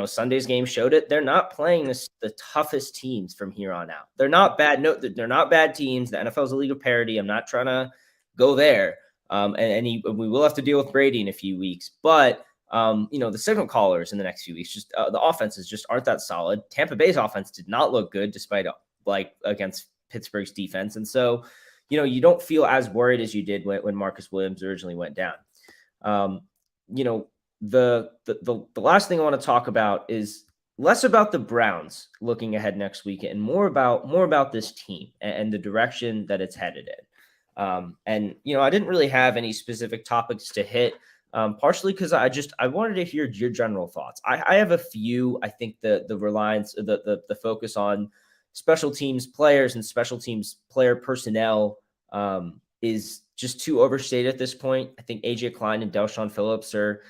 Speaker 1: Sunday's game showed it. They're not playing the toughest teams from here on out. They're not bad. No, they're not bad teams. The NFL is a league of parity. I'm not trying to go there. We will have to deal with Brady in a few weeks, but the signal callers in the next few weeks, just the offenses just aren't that solid. Tampa Bay's offense did not look good despite against Pittsburgh's defense. And so, you don't feel as worried as you did when Marcus Williams originally went down. the last thing I want to talk about is less about the Browns looking ahead next week and more about this team and the direction that it's headed in. And I didn't really have any specific topics to hit, partially because I wanted to hear your general thoughts. I have a few. I think the reliance, the focus on special teams players and special teams player personnel is just too overstated at this point. I think AJ Klein and Delshon Phillips are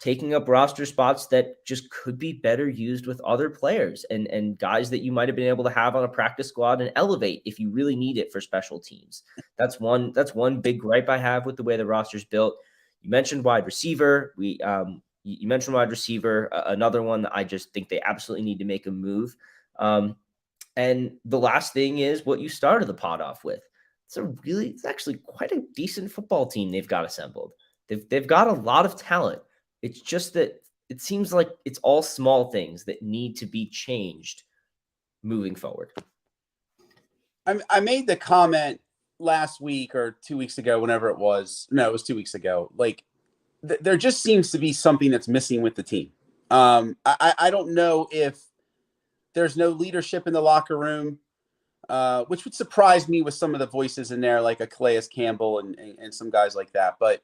Speaker 1: taking up roster spots that just could be better used with other players and guys that you might have been able to have on a practice squad and elevate if you really need it for special teams. That's one big gripe I have with the way the roster's built. You mentioned wide receiver. You mentioned wide receiver. Another one that I just think they absolutely need to make a move. And the last thing is what you started the pod off with. It's actually quite a decent football team they've got assembled. They've got a lot of talent. It's just that it seems like it's all small things that need to be changed moving forward.
Speaker 2: I made the comment last week or 2 weeks ago, whenever it was. No, it was 2 weeks ago. Like, there just seems to be something that's missing with the team. I don't know if there's no leadership in the locker room, which would surprise me with some of the voices in there, like a Calais Campbell and some guys like that. But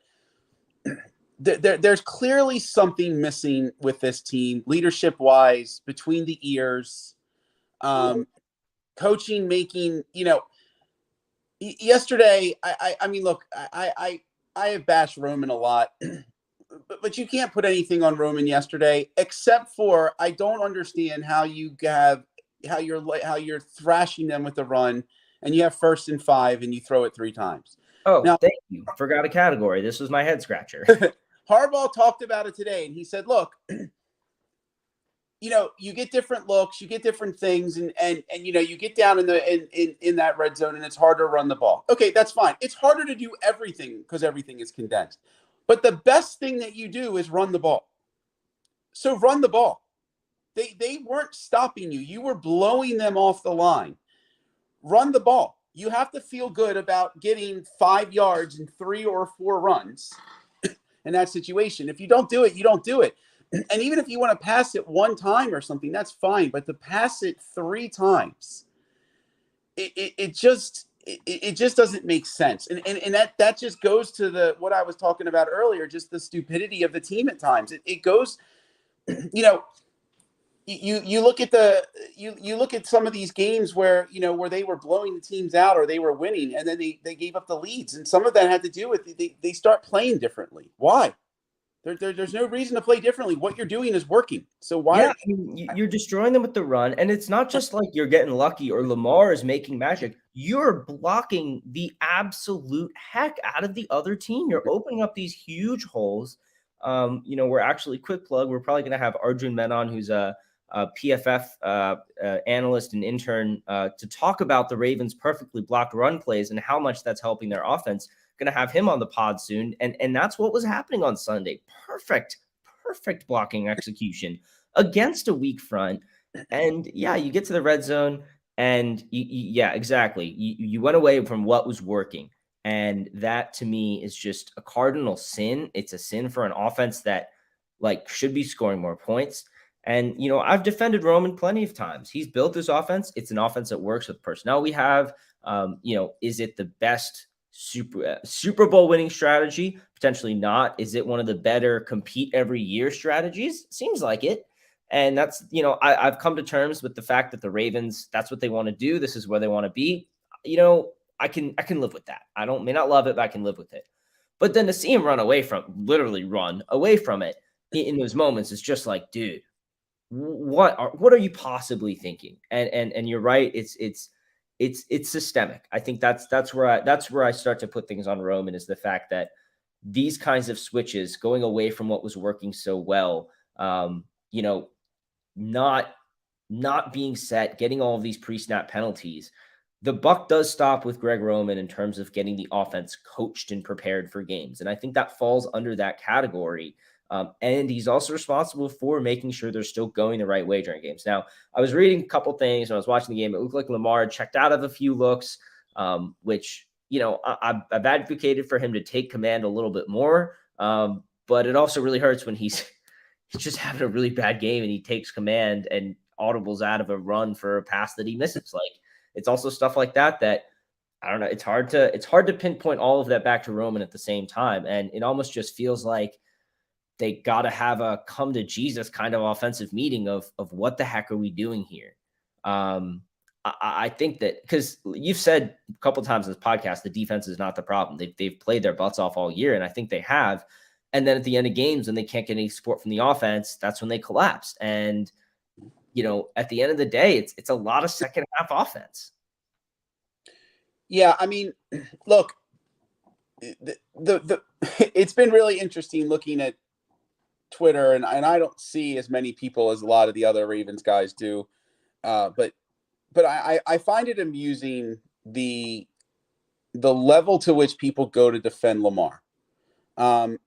Speaker 2: there's clearly something missing with this team, leadership-wise, between the ears, coaching, making, yesterday, I mean, look, I have bashed Roman a lot, but you can't put anything on Roman yesterday, except for I don't understand how you're thrashing them with the run, and you have 1st and 5, and you throw it 3 times.
Speaker 1: Oh, now, thank you. Forgot a category. This was my head scratcher.
Speaker 2: Harbaugh talked about it today, and he said, look, you get different looks, you get different things, and you get down in that red zone, and it's harder to run the ball. Okay, that's fine. It's harder to do everything because everything is condensed. But the best thing that you do is run the ball. So run the ball. They weren't stopping you. You were blowing them off the line. Run the ball. You have to feel good about getting 5 yards in 3 or 4 runs in that situation. If you don't do it, you don't do it. And even if you want to pass it 1 time or something, that's fine. But to pass it 3 times, it just doesn't make sense. And that just goes to what I was talking about earlier, just the stupidity of the team at times. It goes, you look at you look at some of these games where they were blowing the teams out or they were winning, and then they gave up the leads, and some of that had to do with they start playing differently. Why? There's no reason to play differently. What you're doing is working. So why?
Speaker 1: Yeah, you're destroying them with the run, and it's not just like you're getting lucky or Lamar is making magic. You're blocking the absolute heck out of the other team. You're opening up these huge holes. We're actually, quick plug, we're probably going to have Arjun Menon, who's a PFF analyst and intern, to talk about the Ravens' perfectly blocked run plays and how much that's helping their offense. Going to have him on the pod soon. And that's what was happening on Sunday. Perfect blocking execution against a weak front. And yeah, you get to the red zone and exactly. You went away from what was working. And that to me is just a cardinal sin. It's a sin for an offense that should be scoring more points. And, I've defended Roman plenty of times. He's built this offense. It's an offense that works with personnel we have. Is it the best Super Bowl winning strategy? Potentially not. Is it one of the better compete every year strategies? Seems like it. And that's, I've come to terms with the fact that the Ravens, that's what they want to do. This is where they want to be. I can live with that. May not love it, but I can live with it. But then to see him run away from it in those moments, it's just like, dude, what are you possibly thinking? And you're right. It's systemic. I think that's where I start to put things on Roman, is the fact that these kinds of switches, going away from what was working so well, not being set, getting all of these pre-snap penalties. The buck does stop with Greg Roman in terms of getting the offense coached and prepared for games. And I think that falls under that category. And he's also responsible for making sure they're still going the right way during games. Now, I was reading a couple things when I was watching the game. It looked like Lamar checked out of a few looks, which, I've advocated for him to take command a little bit more. but it also really hurts when he's just having a really bad game and he takes command and audibles out of a run for a pass that he misses. Like, it's also stuff like that I don't know. It's hard to pinpoint all of that back to Roman at the same time. And it almost just feels like they got to have a come to Jesus kind of offensive meeting of what the heck are we doing here? I think that because you've said a couple times in this podcast, the defense is not the problem. They've played their butts off all year, and I think they have. And then at the end of games, when they can't get any support from the offense, that's when they collapse. And, at the end of the day, it's a lot of second half offense.
Speaker 2: Yeah, I mean, look, it's been really interesting looking at Twitter, and I don't see as many people as a lot of the other Ravens guys do, but I find it amusing the level to which people go to defend Lamar. I've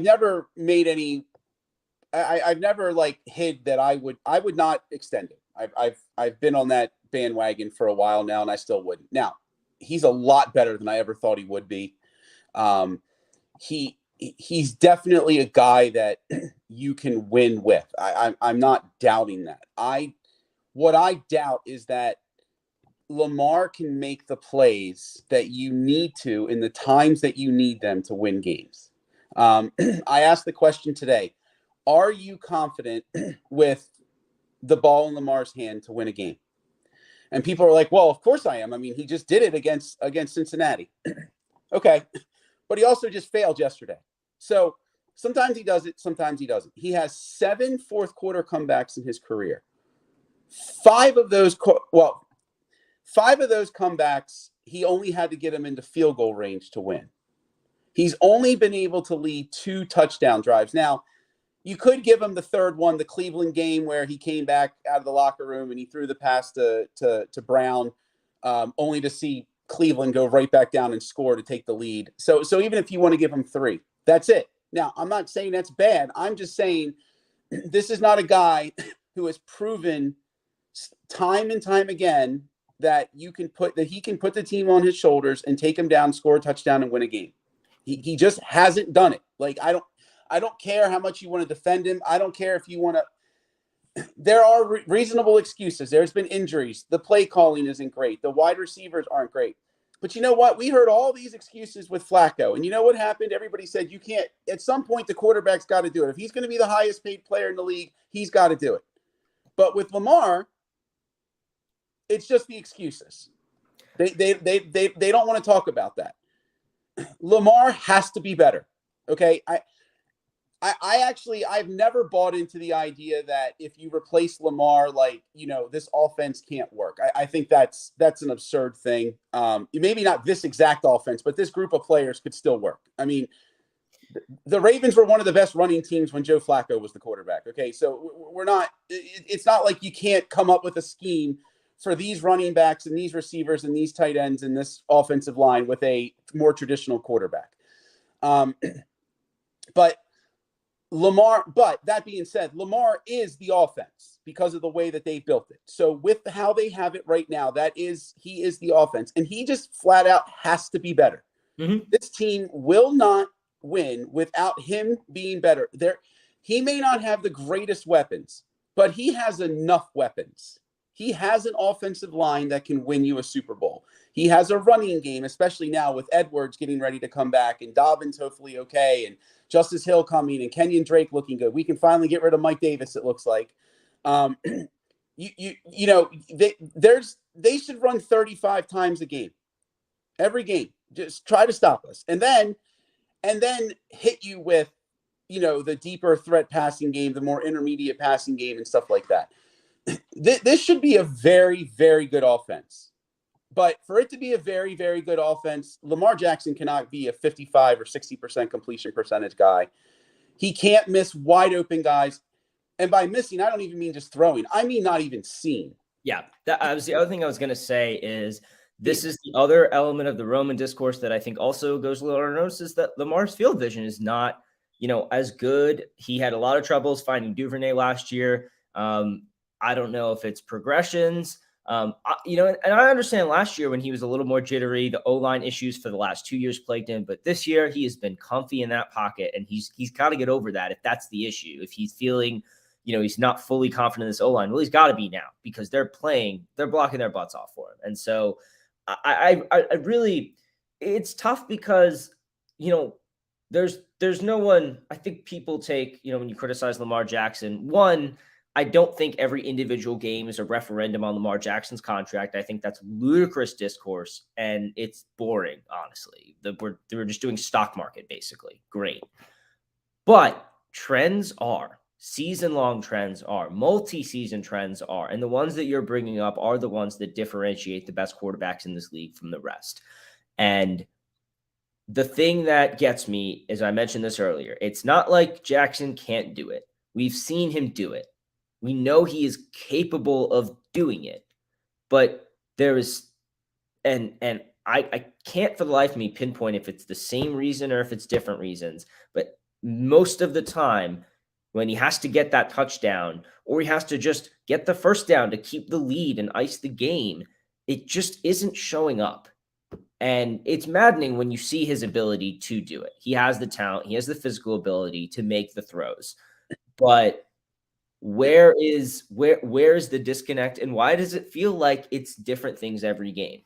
Speaker 2: never made any. I've never hid that I would not extend it. I've been on that bandwagon for a while now, and I still wouldn't. Now, he's a lot better than I ever thought he would be. He's definitely a guy that you can win with. I'm not doubting that. What I doubt is that Lamar can make the plays that you need to in the times that you need them to win games. I asked the question today, are you confident with the ball in Lamar's hand to win a game? And people are like, well, of course I am. I mean, he just did it against Cincinnati. Okay. But he also just failed yesterday. So sometimes he does it, sometimes he doesn't. He has 7 fourth quarter comebacks in his career. 5 of those comebacks, he only had to get him into field goal range to win. He's only been able to lead 2 touchdown drives. Now, you could give him the third one, the Cleveland game, where he came back out of the locker room and he threw the pass to Brown, only to see Cleveland go right back down and score to take the lead. So even if you want to give him 3, that's it. Now, I'm not saying that's bad. I'm just saying this is not a guy who has proven time and time again that he can put the team on his shoulders and take him down, score a touchdown, and win a game. He just hasn't done it. Like, I don't care how much you want to defend him. I don't care if you want to. There are reasonable excuses. There's been injuries. The play calling isn't great. The wide receivers aren't great. But you know what? We heard all these excuses with Flacco. And you know what happened? Everybody said you can't. At some point, the quarterback's got to do it. If he's going to be the highest paid player in the league, he's got to do it. But with Lamar, it's just the excuses. They don't want to talk about that. Lamar has to be better. Okay. I've never bought into the idea that if you replace Lamar, this offense can't work. I think that's an absurd thing. Maybe not this exact offense, but this group of players could still work. I mean, the Ravens were one of the best running teams when Joe Flacco was the quarterback. Okay. So it's not like you can't come up with a scheme for these running backs and these receivers and these tight ends and this offensive line with a more traditional quarterback. But that being said, Lamar is the offense because of the way that they built it. So with how they have it right now, he is the offense, and he just flat out has to be better. Mm-hmm. This team will not win without him being better. He may not have the greatest weapons, but he has enough weapons. He has an offensive line that can win you a Super Bowl. He has a running game, especially now with Edwards getting ready to come back and Dobbins hopefully okay and Justice Hill coming and Kenyon Drake looking good. We can finally get rid of Mike Davis, it looks like. They should run 35 times a game. Every game. Just try to stop us. And then hit you with, the deeper threat passing game, the more intermediate passing game and stuff like that. This should be a very, very good offense. But for it to be a very, very good offense, Lamar Jackson cannot be a 55 or 60% completion percentage guy. He can't miss wide open guys. And by missing, I don't even mean just throwing. I mean not even seeing.
Speaker 1: Yeah, that was the other thing I was going to say is this is the other element of the Roman discourse that I think also goes a little unnoticed is that Lamar's field vision is not, as good. He had a lot of troubles finding Duvernay last year. I don't know if it's progressions. And I understand last year when he was a little more jittery, the O-line issues for the last 2 years plagued him. But this year he has been comfy in that pocket, and he's got to get over that if that's the issue. If he's feeling, he's not fully confident in this O-line, well, he's got to be now because they're blocking their butts off for him. And so I really, it's tough because, there's no one. I think people take, when you criticize Lamar Jackson, one, I don't think every individual game is a referendum on Lamar Jackson's contract. I think that's ludicrous discourse, and it's boring, honestly. We're just doing stock market, basically. Great. But trends are, season-long trends are, multi-season trends are, and the ones that you're bringing up are the ones that differentiate the best quarterbacks in this league from the rest. And the thing that gets me, as I mentioned this earlier, it's not like Jackson can't do it. We've seen him do it. We know he is capable of doing it, but there is, and I can't for the life of me pinpoint if it's the same reason or if it's different reasons, but most of the time when he has to get that touchdown or he has to just get the first down to keep the lead and ice the game, it just isn't showing up. And it's maddening when you see his ability to do it. He has the talent, he has the physical ability to make the throws, but where is the disconnect, and why does it feel like it's different things every game?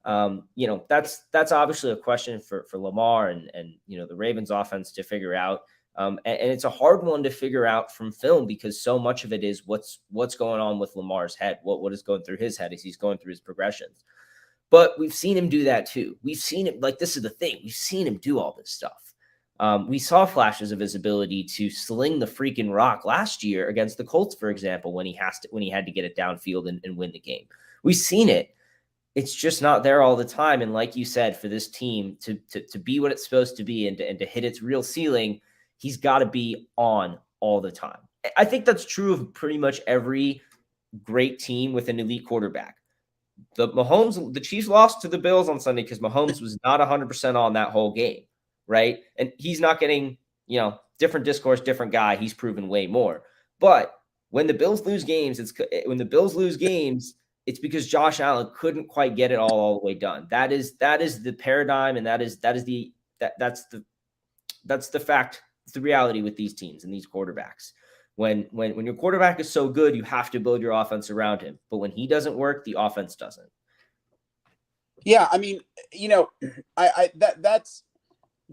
Speaker 1: That's obviously a question for Lamar and the Ravens offense to figure out. And it's a hard one to figure out from film because so much of it is what's going on with Lamar's head, what is going through his head as he's going through his progressions. But we've seen him do that too. We've seen him, this is the thing, we've seen him do all this stuff. We saw flashes of his ability to sling the freaking rock last year against the Colts, for example, when he had to get it downfield and win the game. We've seen it. It's just not there all the time. And like you said, for this team to be what it's supposed to be and to hit its real ceiling, he's got to be on all the time. I think that's true of pretty much every great team with an elite quarterback. The Chiefs lost to the Bills on Sunday because Mahomes was not 100% on that whole game. Right. And he's not getting, different discourse, different guy. He's proven way more. But when the Bills lose games, it's because Josh Allen couldn't quite get it all the way done. That is the paradigm. And that's the fact. It's the reality with these teams and these quarterbacks. When your quarterback is so good, you have to build your offense around him. But when he doesn't work, the offense doesn't.
Speaker 2: Yeah. I mean,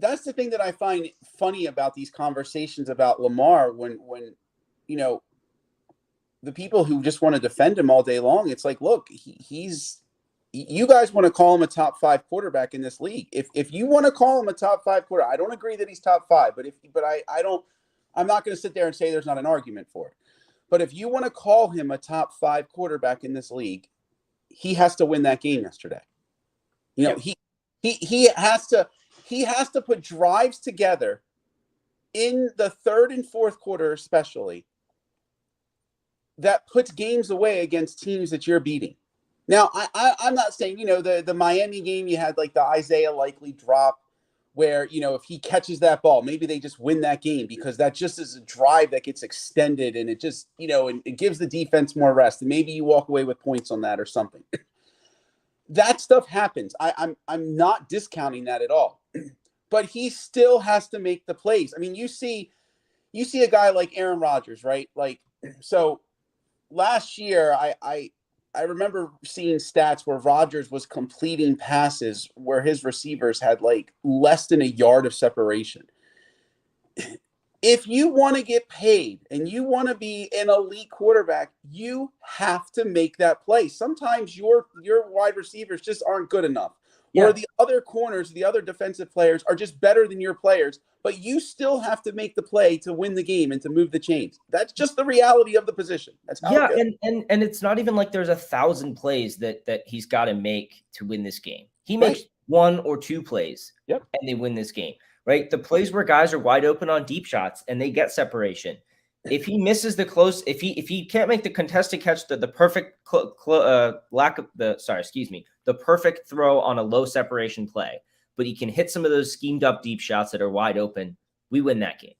Speaker 2: that's the thing that I find funny about these conversations about Lamar when the people who just want to defend him all day long, it's like, look, you guys want to call him a top 5 quarterback in this league. If you want to call him a top 5 quarterback, I don't agree that he's top 5, I'm not going to sit there and say there's not an argument for it. But if you want to call him a top 5 quarterback in this league, he has to win that game yesterday. He has to put drives together in the third and fourth quarter, especially, that puts games away against teams that you're beating. Now, I'm not saying, the Miami game, you had the Isaiah Likely drop where, if he catches that ball, maybe they just win that game because that just is a drive that gets extended and it just, it gives the defense more rest. And maybe you walk away with points on that or something. That stuff happens. I'm not discounting that at all. But he still has to make the plays. I mean, you see a guy like Aaron Rodgers, right? So last year, I remember seeing stats where Rodgers was completing passes where his receivers had less than a yard of separation. If you want to get paid and you want to be an elite quarterback, you have to make that play. Sometimes your wide receivers just aren't good enough. Yeah. Or the other corners, the other defensive players are just better than your players, but you still have to make the play to win the game and to move the chains. That's just the reality of the position. That's how it goes.
Speaker 1: And it's not even like there's 1,000 plays that he's got to make to win this game. He makes 1 or 2 plays, and they win this game. Right? The plays where guys are wide open on deep shots and they get separation. If he misses the close, if he can't make the contested catch, the perfect the perfect throw on a low separation play, but he can hit some of those schemed up deep shots that are wide open, we win that game,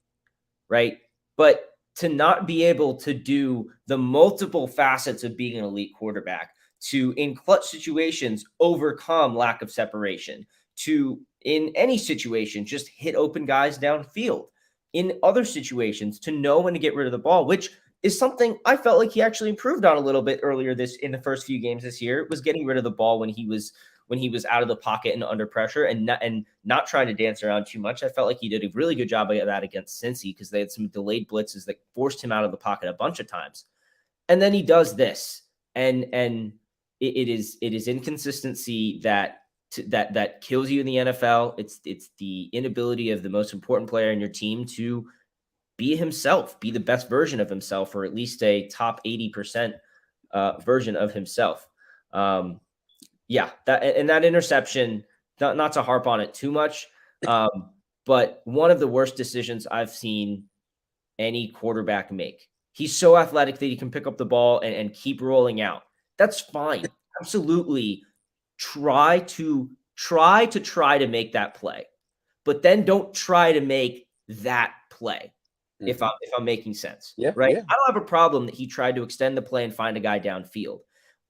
Speaker 1: right? But to not be able to do the multiple facets of being an elite quarterback, to, in clutch situations, overcome lack of separation, to, in any situation, just hit open guys downfield. In other situations, to know when to get rid of the ball, which is something I felt like he actually improved on a little bit earlier in the first few games this year, was getting rid of the ball when he was out of the pocket and under pressure, and not trying to dance around too much. I felt like he did a really good job of that against Cincy, because they had some delayed blitzes that forced him out of the pocket a bunch of times. And then he does this, and it is inconsistency that kills you in the NFL. It's the inability of the most important player in your team to be himself, be the best version of himself, or at least a top 80% version of himself. That interception, not to harp on it too much, but one of the worst decisions I've seen any quarterback make. He's so athletic that he can pick up the ball and keep rolling out. That's fine. Absolutely. Try to make that play, but then don't try to make that play. Mm-hmm. If I'm making sense, right? Yeah. I don't have a problem that he tried to extend the play and find a guy downfield.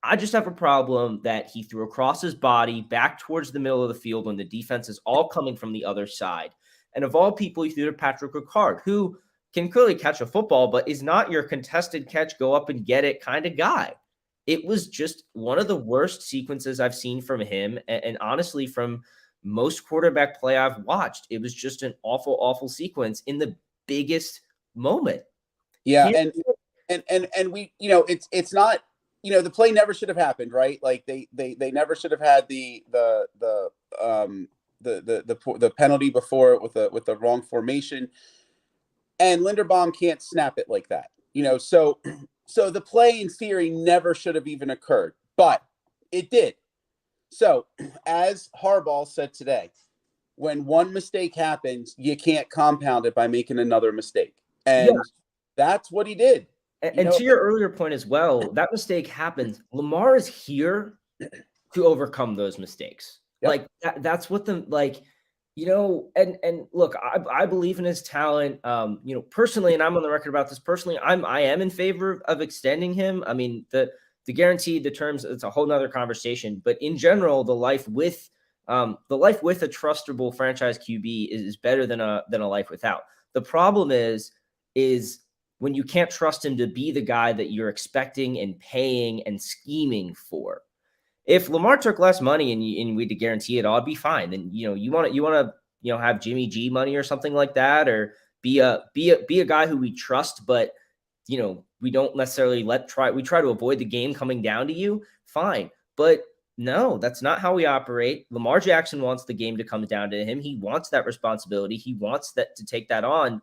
Speaker 1: I just have a problem that he threw across his body back towards the middle of the field when the defense is all coming from the other side. And of all people, he threw to Patrick Ricard, who can clearly catch a football, but is not your contested catch, go up and get it kind of guy. It was just one of the worst sequences I've seen from him. And honestly, from most quarterback play I've watched, it was just an awful, awful sequence in the biggest moment.
Speaker 2: Yeah. And we, it's not, the play never should have happened, right? Like they never should have had the penalty before it with the wrong formation. And Linderbaum can't snap it like that, so the play in theory never should have even occurred, but it did. So as Harbaugh said today, when one mistake happens, you can't compound it by making another mistake. And that's what he did.
Speaker 1: And to your earlier point as well, that mistake happens. Lamar is here to overcome those mistakes. Yep. Like that's what and look, I believe in his talent. Personally, and I'm on the record about this personally, I am in favor of extending him. I mean, the guarantee, the terms, it's a whole nother conversation. But in general, the life with a trustable franchise QB is better than a life without. The problem is when you can't trust him to be the guy that you're expecting and paying and scheming for. If Lamar took less money and we had to guarantee it all, I'd be fine. Then you want to have Jimmy G money or something like that, or be a guy who we trust, but we don't necessarily we try to avoid the game coming down to you. Fine, but no, that's not how we operate. Lamar Jackson wants the game to come down to him. He wants that responsibility. He wants that to take that on.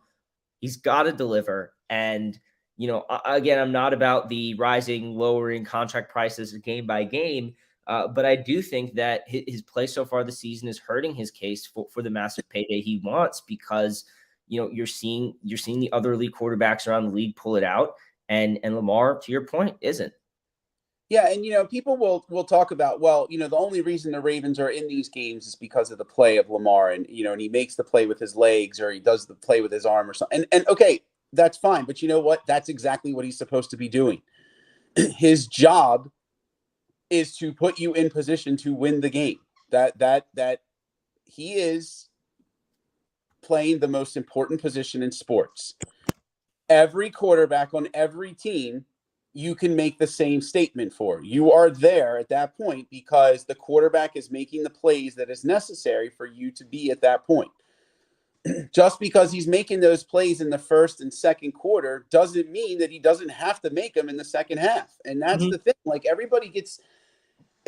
Speaker 1: He's got to deliver. And, again, I'm not about the rising, lowering contract prices game by game, but I do think that his play so far this season is hurting his case for the massive payday he wants, because, you're seeing the other elite quarterbacks around the league pull it out, and Lamar, to your point, isn't.
Speaker 2: Yeah, and people will talk about, the only reason the Ravens are in these games is because of the play of Lamar, and and he makes the play with his legs, or he does the play with his arm or something. And okay, that's fine, but you know what? That's exactly what he's supposed to be doing. His job is to put you in position to win the game. That he is playing the most important position in sports. Every quarterback on every team, you can make the same statement for. You are there at that point because the quarterback is making the plays that is necessary for you to be at that point. Just because he's making those plays in the first and second quarter doesn't mean that he doesn't have to make them in the second half. And that's the thing. Like, everybody gets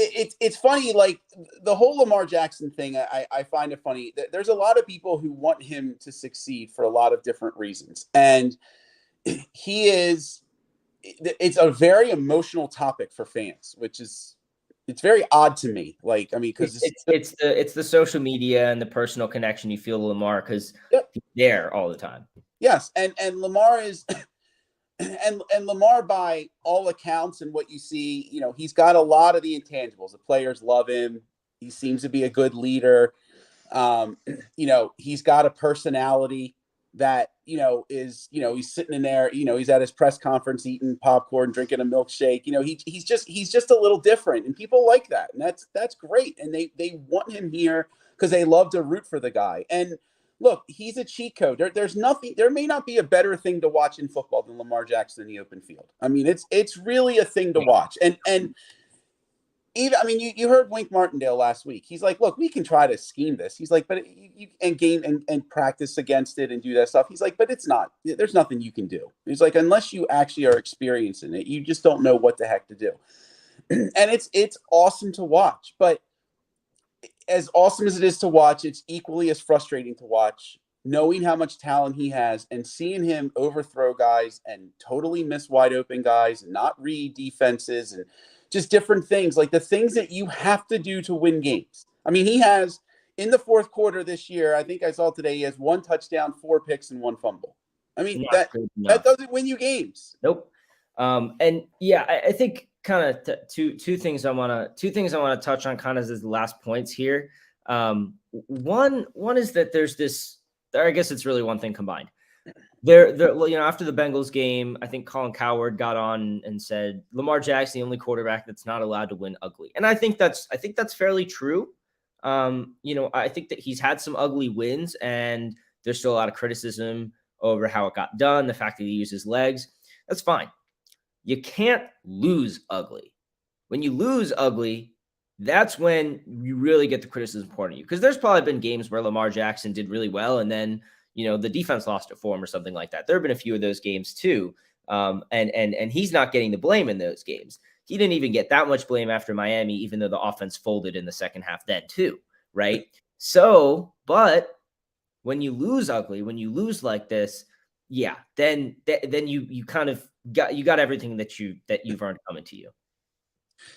Speaker 2: it's funny, like the whole Lamar Jackson thing. I find it funny. There's a lot of people who want him to succeed for a lot of different reasons. And it's a very emotional topic for fans, which is, it's very odd to me. Like, I mean, because
Speaker 1: it's the social media and the personal connection you feel to Lamar, because he's there all the time.
Speaker 2: Yes, and Lamar is, and Lamar, by all accounts and what you see, he's got a lot of the intangibles. The players love him. He seems to be a good leader. He's got a personality that he's sitting in there, he's at his press conference eating popcorn, drinking a milkshake. He's just a little different, and people like that, and that's great. And they want him here because they love to root for the guy. And look, he's a cheat code. There may not be a better thing to watch in football than Lamar Jackson in the open field. I mean, it's really a thing to watch. And even, I mean, you heard Wink Martindale last week. He's like, look, we can try to scheme this. He's like, but you and game and practice against it and do that stuff. He's like, but there's nothing you can do. He's like, unless you actually are experiencing it, you just don't know what the heck to do. And it's awesome to watch. But as awesome as it is to watch, it's equally as frustrating to watch, knowing how much talent he has and seeing him overthrow guys and totally miss wide open guys and not read defenses and just different things, like the things that you have to do to win games. I mean, he has, in the fourth quarter this year, I think I saw today, he has 1 touchdown, 4 picks, and 1 fumble. I mean, that doesn't win you games.
Speaker 1: Nope. And yeah, I think kind of two things I want to touch on kind of as the last points here. One is that there's this, I guess it's really one thing combined. There, after the Bengals game, I think Colin Cowherd got on and said Lamar Jackson, the only quarterback that's not allowed to win ugly. And I think that's fairly true. I think that he's had some ugly wins, and there's still a lot of criticism over how it got done, the fact that he used his legs. That's fine. You can't lose ugly. When you lose ugly, that's when you really get the criticism poured on you. Because there's probably been games where Lamar Jackson did really well, and then the defense lost it for him or something like that. There have been a few of those games too. And he's not getting the blame in those games. He didn't even get that much blame after Miami, even though the offense folded in the second half then too, right? So, but when you lose ugly, when you lose like this, yeah, then you kind of got everything that you've earned coming to you.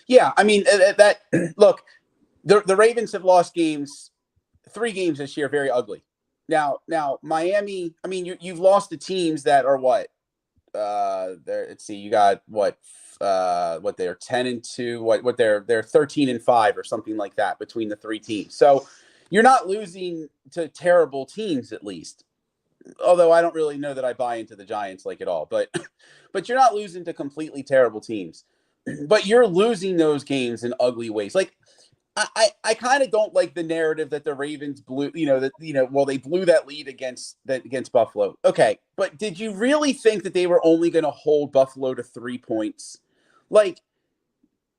Speaker 2: Yeah, I mean look, the Ravens have lost 3 games this year, very ugly. Now Miami, I mean, you've lost to teams that are what? Let's see, you got what they're 10-2, what they're 13-5 or something like that between the 3 teams. So you're not losing to terrible teams, at least. Although I don't really know that I buy into the Giants like at all, but you're not losing to completely terrible teams. But you're losing those games in ugly ways. Like I kind of don't like the narrative that the Ravens blew, they blew that lead against Buffalo. Okay, but did you really think that they were only going to hold Buffalo to 3 points? Like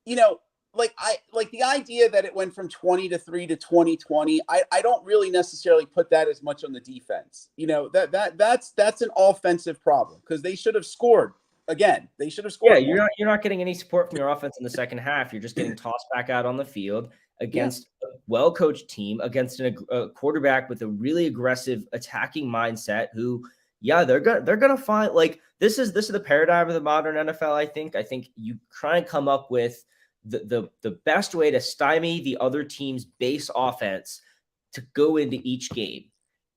Speaker 2: the idea that it went from 20-3 to 20-20. I don't really necessarily put that as much on the defense. That's an offensive problem because they should have scored. Again, they should have scored.
Speaker 1: Yeah, you're not getting any support from your offense in the second half. You're just getting tossed back out on the field against a well-coached team, against a quarterback with a really aggressive attacking mindset. Who, they're gonna find, like, this is the paradigm of the modern NFL. I think you try and come up with the best way to stymie the other team's base offense to go into each game.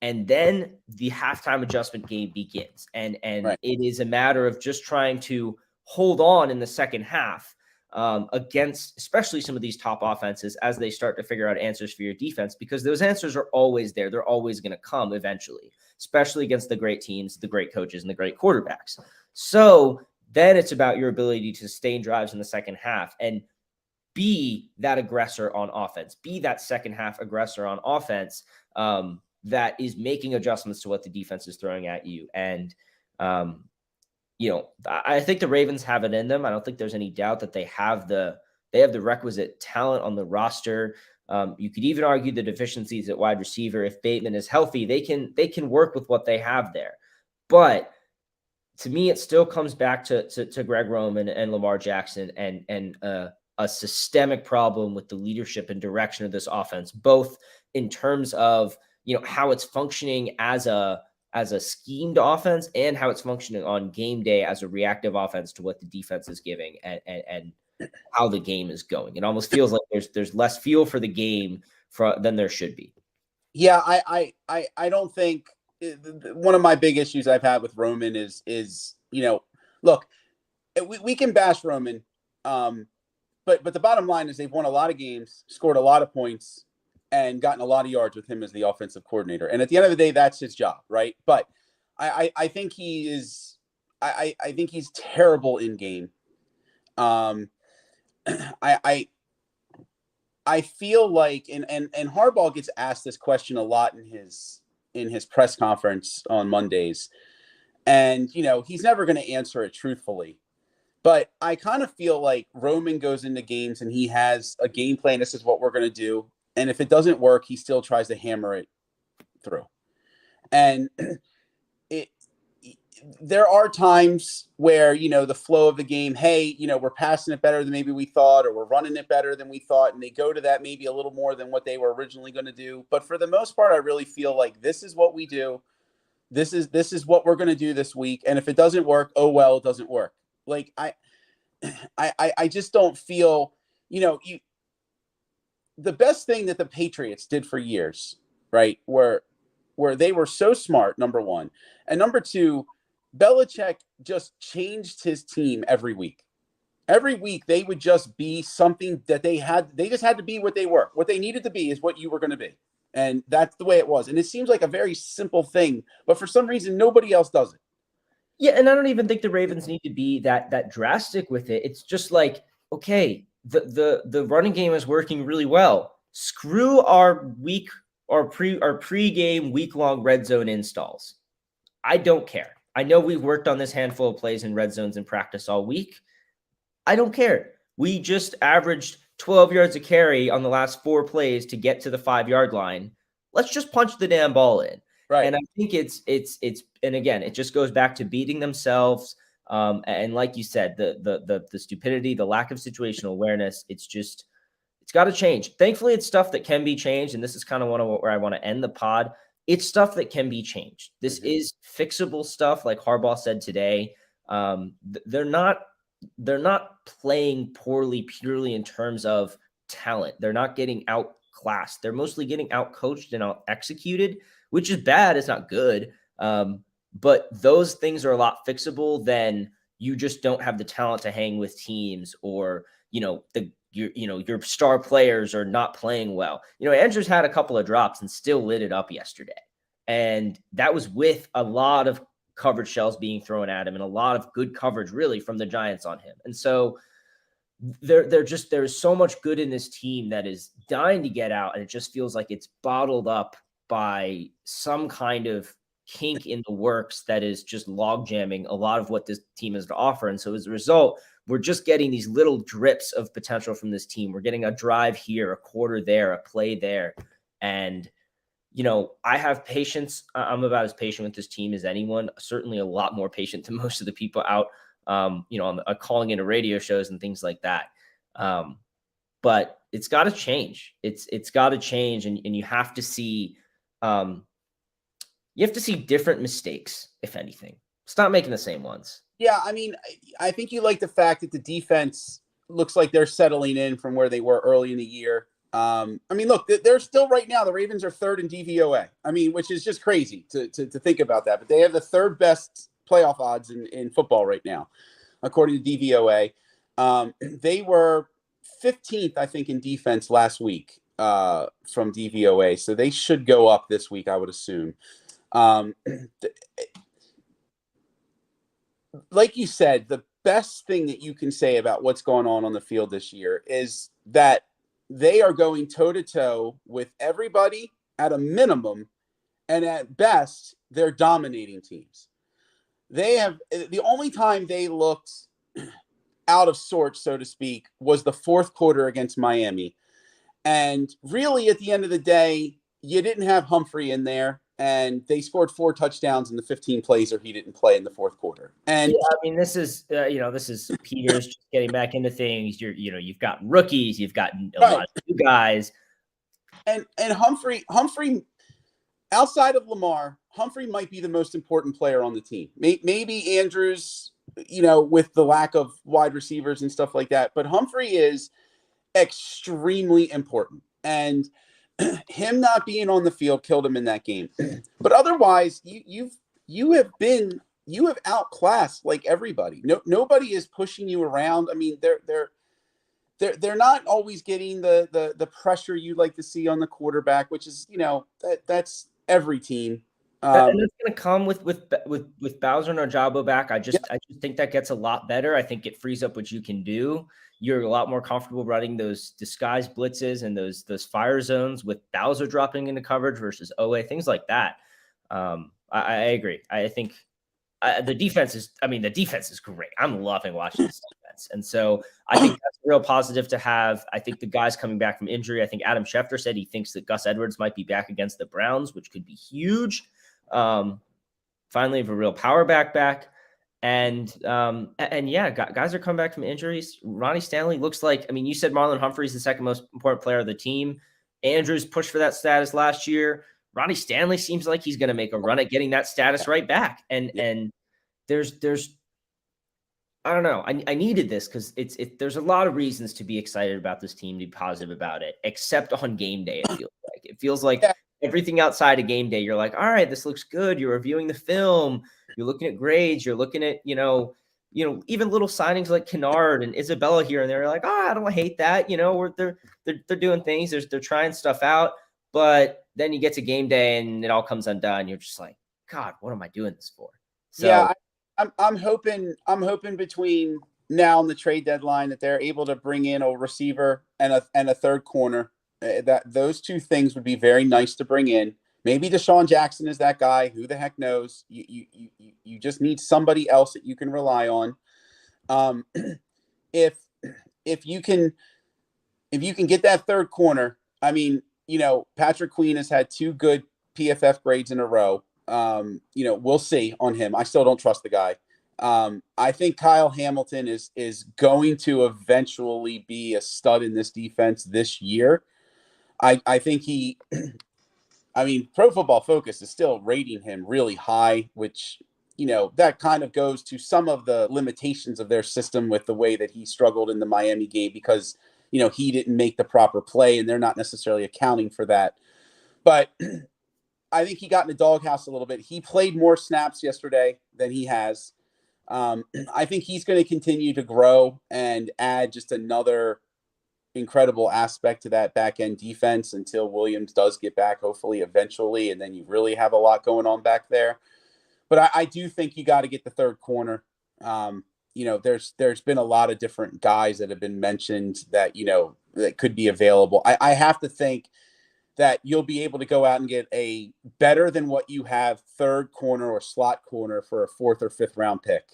Speaker 1: And then the halftime adjustment game begins. And right. It is a matter of just trying to hold on in the second half against especially some of these top offenses as they start to figure out answers for your defense, because those answers are always there. They're always going to come eventually, especially against the great teams, the great coaches, and the great quarterbacks. So then it's about your ability to sustain drives in the second half and be that aggressor on offense, be that second half aggressor on offense. That is making adjustments to what the defense is throwing at you. And, I think the Ravens have it in them. I don't think there's any doubt that they have the requisite talent on the roster. You could even argue the deficiencies at wide receiver. If Bateman is healthy, they can work with what they have there. But to me, it still comes back to Greg Roman and Lamar Jackson and a systemic problem with the leadership and direction of this offense, both in terms of how it's functioning as a schemed offense and how it's functioning on game day as a reactive offense to what the defense is giving and how the game is going. It almost feels like there's less feel for the game than there should be.
Speaker 2: Yeah, I don't think one of my big issues I've had with Roman is look, we can bash Roman, but the bottom line is they've won a lot of games, scored a lot of points, and gotten a lot of yards with him as the offensive coordinator. And at the end of the day, that's his job, right? But I think he is. I think he's terrible in game. Um, I I feel like, and Harbaugh gets asked this question a lot in his press conference on Mondays, and he's never going to answer it truthfully. But I kind of feel like Roman goes into games and he has a game plan. This is what we're going to do, and if it doesn't work, he still tries to hammer it through. And it there are times where the flow of the game, hey, we're passing it better than maybe we thought, or we're running it better than we thought, and they go to that maybe a little more than what they were originally going to do. But for the most part, I really feel like this is what we do. This is what we're going to do this week, and if it doesn't work, oh well, it doesn't work. Like I just don't feel you the best thing that the Patriots did for years, right, where they were so smart, number one, and number two, Belichick just changed his team every week. Every week they would just be something that they just had to be what they were. What they needed to be is what you were going to be. And that's the way it was. And it seems like a very simple thing, but for some reason nobody else does it.
Speaker 1: Yeah, and I don't even think the Ravens need to be that drastic with it. It's just like, okay, the running game is working really well. Screw our pre-game week-long red zone installs. I don't care. I know we've worked on this handful of plays in red zones in practice all week. I don't care. We just averaged 12 yards a carry on the last 4 plays to get to the 5-yard line. Let's just punch the damn ball in.
Speaker 2: Right.
Speaker 1: And I think it's and again, it just goes back to beating themselves. And like you said, the stupidity, the lack of situational awareness, it's got to change. Thankfully, it's stuff that can be changed. And this is kind of where I want to end the pod. It's stuff that can be changed. This is fixable stuff, like Harbaugh said today. They're not playing poorly purely in terms of talent. They're not getting outclassed. They're mostly getting outcoached and out executed, which is bad. It's not good. But those things are a lot fixable than you just don't have the talent to hang with teams, or your star players are not playing well. Andrews had a couple of drops and still lit it up yesterday. And that was with a lot of coverage shells being thrown at him and a lot of good coverage really from the Giants on him. And so there's so much good in this team that is dying to get out. And it just feels like it's bottled up by some kind of kink in the works that is just log jamming a lot of what this team has to offer. And so as a result, we're just getting these little drips of potential from this team. We're getting a drive here, a quarter there, a play there. And, I have patience. I'm about as patient with this team as anyone, certainly a lot more patient than most of the people out, on calling into radio shows and things like that. But it's got to change. It's got to change. And you have to see, different mistakes, if anything. Stop making the same ones.
Speaker 2: Yeah, I mean, I think you like the fact that the defense looks like they're settling in from where they were early in the year. I mean, look, they're still right now. The Ravens are third in DVOA. I mean, which is just crazy to think about that. But they have the third best playoff odds in football right now, according to DVOA. They were 15th, I think, in defense last week from DVOA. So they should go up this week, I would assume. Like you said, the best thing that you can say about what's going on the field this year is that they are going toe-to-toe with everybody at a minimum, and at best, they're dominating teams. The only time they looked out of sorts, so to speak, was the fourth quarter against Miami. And really, at the end of the day, you didn't have Humphrey in there, and they scored 4 touchdowns in the 15 plays or he didn't play in the fourth quarter. And
Speaker 1: yeah, I mean, this is Peters just getting back into things. You've got rookies, you've got a lot of new guys,
Speaker 2: and Humphrey, outside of Lamar, Humphrey might be the most important player on the team. Maybe Andrews, with the lack of wide receivers and stuff like that, but Humphrey is extremely important, and him not being on the field killed him in that game. But otherwise, you have outclassed like everybody. Nobody is pushing you around. I mean, they're not always getting the pressure you like to see on the quarterback, which is that's every team.
Speaker 1: And it's going to come with Bowser and Ojabo back. I just think that gets a lot better. I think it frees up what you can do. You're a lot more comfortable running those disguise blitzes and those fire zones with Bowser dropping into coverage versus Owe, things like that. I agree. I think the defense is great. I'm loving watching this defense. And so I think that's a real positive to have. I think the guys coming back from injury, I think Adam Schefter said he thinks that Gus Edwards might be back against the Browns, which could be huge. Finally have a real power back. And yeah, guys are coming back from injuries. Ronnie Stanley looks like, you said Marlon Humphrey's the second most important player of the team. Andrews pushed for that status last year. Ronnie Stanley seems like he's going to make a run at getting that status right back. And there's I don't know. I needed this because there's a lot of reasons to be excited about this team, to be positive about it, except on game day. It feels like everything outside of game day, you're like, all right, this looks good. You're reviewing the film. You're looking at grades. You're looking at, even little signings like Kennard and Isabella here and there. You're like, I don't hate that. They're doing things. They're trying stuff out. But then you get to game day and it all comes undone. You're just like, God, what am I doing this for? So
Speaker 2: yeah, I'm hoping between now and the trade deadline that they're able to bring in a receiver and a third corner. That those two things would be very nice to bring in. Maybe Deshaun Jackson is that guy. Who the heck knows? You just need somebody else that you can rely on. If you can get that third corner, Patrick Queen has had 2 good PFF grades in a row. We'll see on him. I still don't trust the guy. I think Kyle Hamilton is going to eventually be a stud in this defense this year. I think Pro Football Focus is still rating him really high, which, that kind of goes to some of the limitations of their system with the way that he struggled in the Miami game because, he didn't make the proper play and they're not necessarily accounting for that. But I think he got in the doghouse a little bit. He played more snaps yesterday than he has. I think he's going to continue to grow and add just another incredible aspect to that back end defense until Williams does get back, hopefully eventually. And then you really have a lot going on back there. But I do think you got to get the third corner. There's been a lot of different guys that have been mentioned that, that could be available. I have to think that you'll be able to go out and get a better than what you have third corner or slot corner for a 4th or 5th round pick.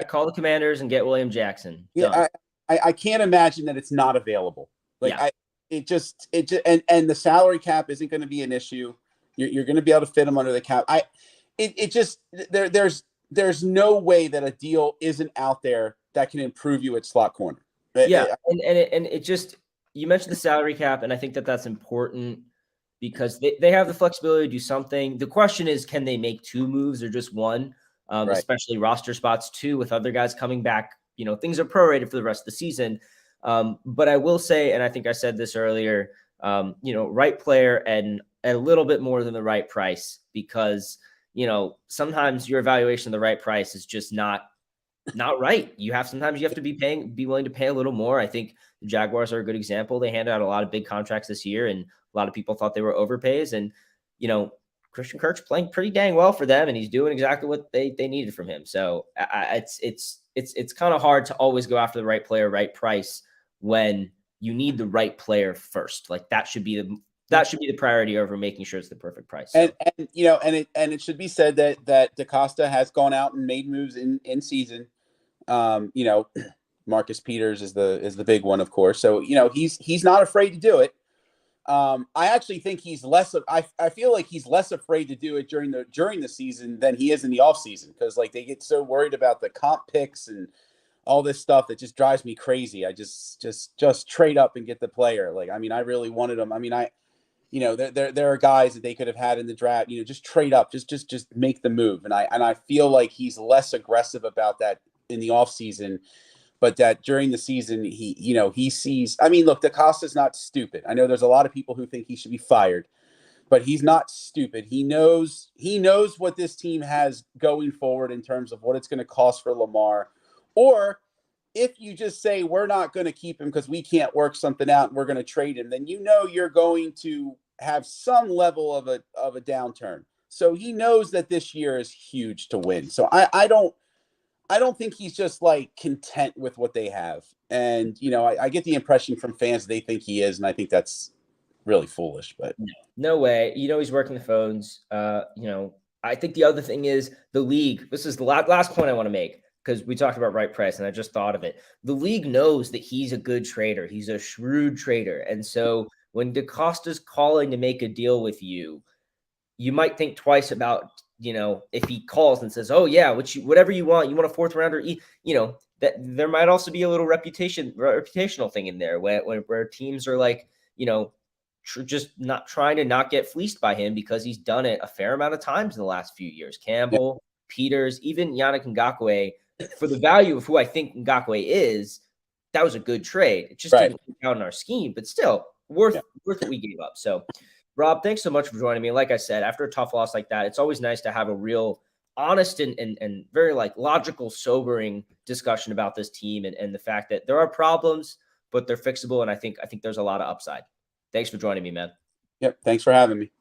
Speaker 1: Call the Commanders and get William Jackson.
Speaker 2: Yeah, I can't imagine that it's not available. And the salary cap isn't going to be an issue. You're going to be able to fit them under the cap. There's no way that a deal isn't out there that can improve you at slot corner.
Speaker 1: You mentioned the salary cap, and I think that that's important because they have the flexibility to do something. The question is, can they make 2 moves or just one? Right. Especially roster spots 2 with other guys coming back. Things are prorated for the rest of the season. But I will say, and I think I said this earlier, right player and a little bit more than the right price because, sometimes your evaluation of the right price is just not right. Sometimes you have to be willing to pay a little more. I think the Jaguars are a good example. They handed out a lot of big contracts this year, and a lot of people thought they were overpays. And, Christian Kirk's playing pretty dang well for them, and he's doing exactly what they needed from him. So it's kind of hard to always go after the right player, right price when you need the right player first. Like that should be the priority over making sure it's the perfect price. So.
Speaker 2: And it should be said that DaCosta has gone out and made moves in season. Marcus Peters is the big one, of course. So, he's not afraid to do it. I actually think he's I feel like he's less afraid to do it during the season than he is in the off season. Cause like they get so worried about the comp picks and all this stuff that just drives me crazy. I just trade up and get the player. Like, I really wanted him. There are guys that they could have had in the draft, just trade up, just make the move. And I feel like he's less aggressive about that in the off season. But that during the season, he sees. Look, DaCosta's not stupid. I know there's a lot of people who think he should be fired, but he's not stupid. He knows what this team has going forward in terms of what it's going to cost for Lamar. Or if you just say we're not going to keep him because we can't work something out and we're going to trade him, then you're going to have some level of a downturn. So he knows that this year is huge to win. So I don't think he's just like content with what they have. And, you know, I get the impression from fans they think he is, and I think that's really foolish. But
Speaker 1: No way. You know, he's working the phones. You know, I think the other thing is the league. This is the last point I want to make because we talked about right price and I just thought of it. The league knows that he's a good trader. He's a shrewd trader. And so when DaCosta's calling to make a deal with you, you might think twice about, you know, if he calls and says, "Oh yeah, whatever you want a fourth rounder," you know, that there might also be a little reputational thing in there where teams are like, you know, just not trying to not get fleeced by him because he's done it a fair amount of times in the last few years. Campbell, Peters, even Yannick Ngakoue, for the value of who I think Ngakoue is, that was a good trade. It just didn't work out in our scheme, but still worth what we gave up. So Rob, thanks so much for joining me. Like I said, after a tough loss like that, it's always nice to have a real honest and very like logical, sobering discussion about this team and the fact that there are problems, but they're fixable. And I think there's a lot of upside. Thanks for joining me, man.
Speaker 2: Yep. Thanks for having me.